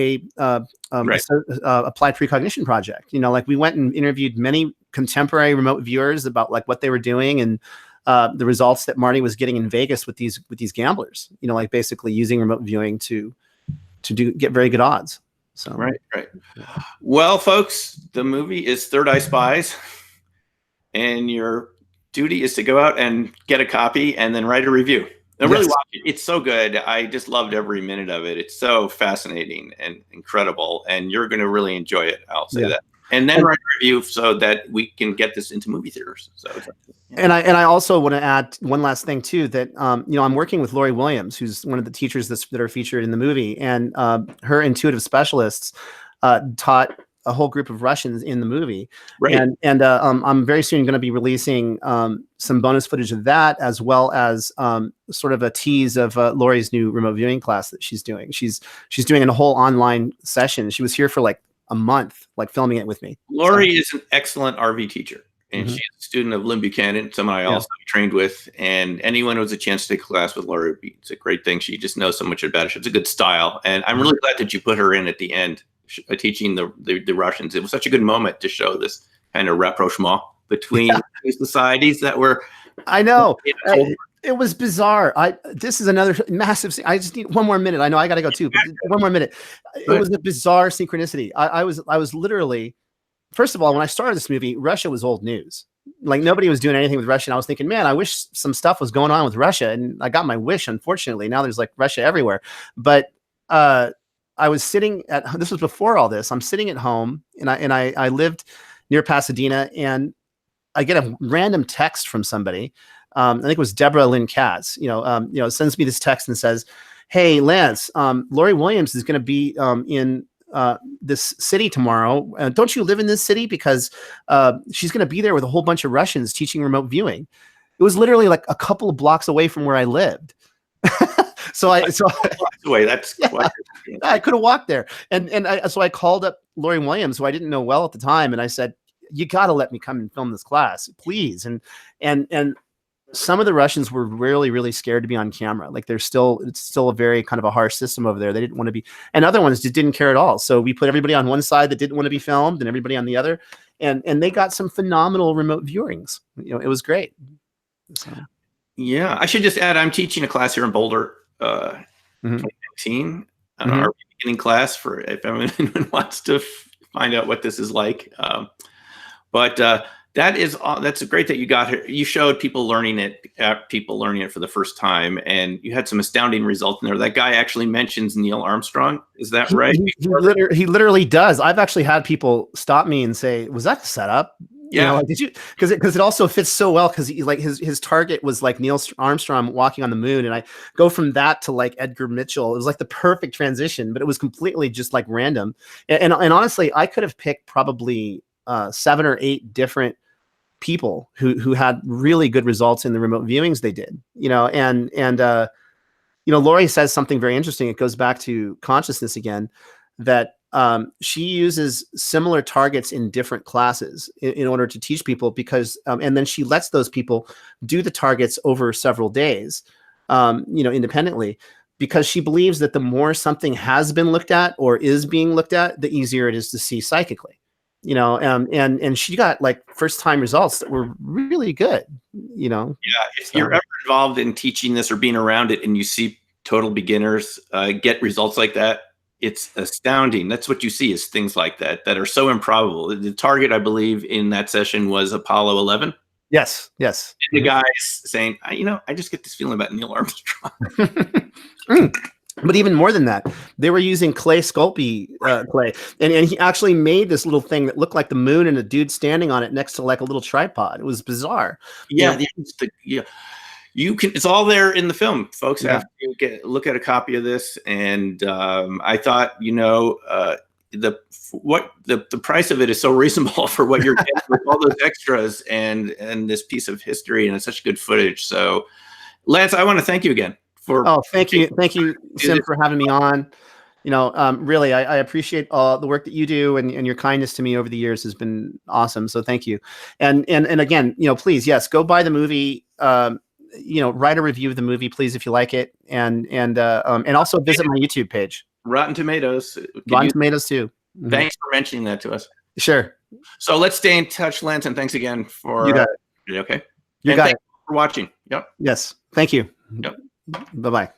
Speaker 8: applied precognition project. You know, like we went and interviewed many contemporary remote viewers about like what they were doing and the results that Marty was getting in Vegas with these gamblers, you know, like basically using remote viewing to get very good odds. So
Speaker 1: right. Well, folks, the movie is Third Eye Spies, and your duty is to go out and get a copy and then write a review. And really watch it. It's so good. I just loved every minute of it. It's so fascinating and incredible, and you're going to really enjoy it. I'll say that. And then write a review so that we can get this into movie theaters. So,
Speaker 8: and I also want to add one last thing too, that you know, I'm working with Lori Williams, who's one of the teachers that are featured in the movie, and her intuitive specialists taught a whole group of Russians in the movie. Right. And I'm very soon going to be releasing some bonus footage of that, as well as sort of a tease of Lori's new remote viewing class that she's doing. She's doing a whole online session. She was here for like a month, like filming it with me.
Speaker 1: Lori is an excellent RV teacher, and she's a student of Lynn Buchanan, someone I also trained with. And anyone who has a chance to take a class with Lori, it's a great thing. She just knows so much about it. She has a good style, and I'm really glad that you put her in at the end, teaching the Russians. It was such a good moment to show this kind of rapprochement between two societies that were.
Speaker 8: I know. It was bizarre. This is another massive. I just need one more minute. I know I got to go too, but one more minute. It was a bizarre synchronicity. I was literally, first of all, when I started this movie, Russia was old news. Like nobody was doing anything with Russia. And I was thinking, man, I wish some stuff was going on with Russia. And I got my wish. Unfortunately, now there's like Russia everywhere. But I was sitting at. This was before all this. I'm sitting at home, and I lived near Pasadena, and I get a random text from somebody. I think it was Deborah Lynn Katz, sends me this text and says, "Hey, Lance, Lori Williams is going to be in this city tomorrow. Don't you live in this city? Because she's going to be there with a whole bunch of Russians teaching remote viewing. It was literally like a couple of blocks away from where I lived. So I could have walked there, so I called up Lori Williams, who I didn't know well at the time, and I said, "You got to let me come and film this class, please." And some of the Russians were really, really scared to be on camera. Like it's still a very kind of a harsh system over there. They didn't want to be, and other ones just didn't care at all. So we put everybody on one side that didn't want to be filmed, and everybody on the other, and they got some phenomenal remote viewings. It was great. So.
Speaker 1: Yeah, I should just add, I'm teaching a class here in Boulder, 2019, our beginning class for if anyone wants to find out what this is like. But that's great that you got here. You showed people learning it for the first time, and you had some astounding results in there. That guy actually mentions Neil Armstrong. Is that right?
Speaker 8: He literally does. I've actually had people stop me and say, "Was that a setup?"
Speaker 1: Yeah,
Speaker 8: did you? Because it also fits so well. Because his target was like Neil Armstrong walking on the moon, and I go from that to like Edgar Mitchell. It was like the perfect transition, but it was completely just like random. And honestly, I could have picked probably 7 or 8 different people who had really good results in the remote viewings they did. Lori says something very interesting. It goes back to consciousness again, that she uses similar targets in different classes in order to teach people, because and then she lets those people do the targets over several days, independently, because she believes that the more something has been looked at or is being looked at, the easier it is to see psychically. And she got like first time results that were really good. Yeah,
Speaker 1: if you're ever involved in teaching this or being around it, and you see total beginners get results like that, it's astounding. That's what you see, is things like that are so improbable. The target, I believe, in that session was Apollo 11.
Speaker 8: Yes.
Speaker 1: And the guy's saying, I just get this feeling about Neil Armstrong.
Speaker 8: But even more than that, they were using clay Sculpey clay, and he actually made this little thing that looked like the moon and a dude standing on it next to like a little tripod. It was bizarre.
Speaker 1: Yeah, you can. It's all there in the film. Folks have to look at a copy of this. And I thought, the price of it is so reasonable for what you're getting with all those extras and this piece of history, and it's such good footage. So, Lance, I want to thank you again.
Speaker 8: Thank you, Sim, for having me on. Really, I appreciate all the work that you do, and your kindness to me over the years has been awesome. So thank you. And again, please, yes, go buy the movie. Write a review of the movie, please, if you like it, and also visit my YouTube page.
Speaker 1: Rotten Tomatoes.
Speaker 8: Rotten Tomatoes too.
Speaker 1: Thanks for mentioning that to us.
Speaker 8: Sure.
Speaker 1: So let's stay in touch, Lance, and thanks again for.
Speaker 8: You got it.
Speaker 1: Okay.
Speaker 8: You got it.
Speaker 1: For watching. Yep.
Speaker 8: Yes. Thank you.
Speaker 1: Yep.
Speaker 8: Bye-bye.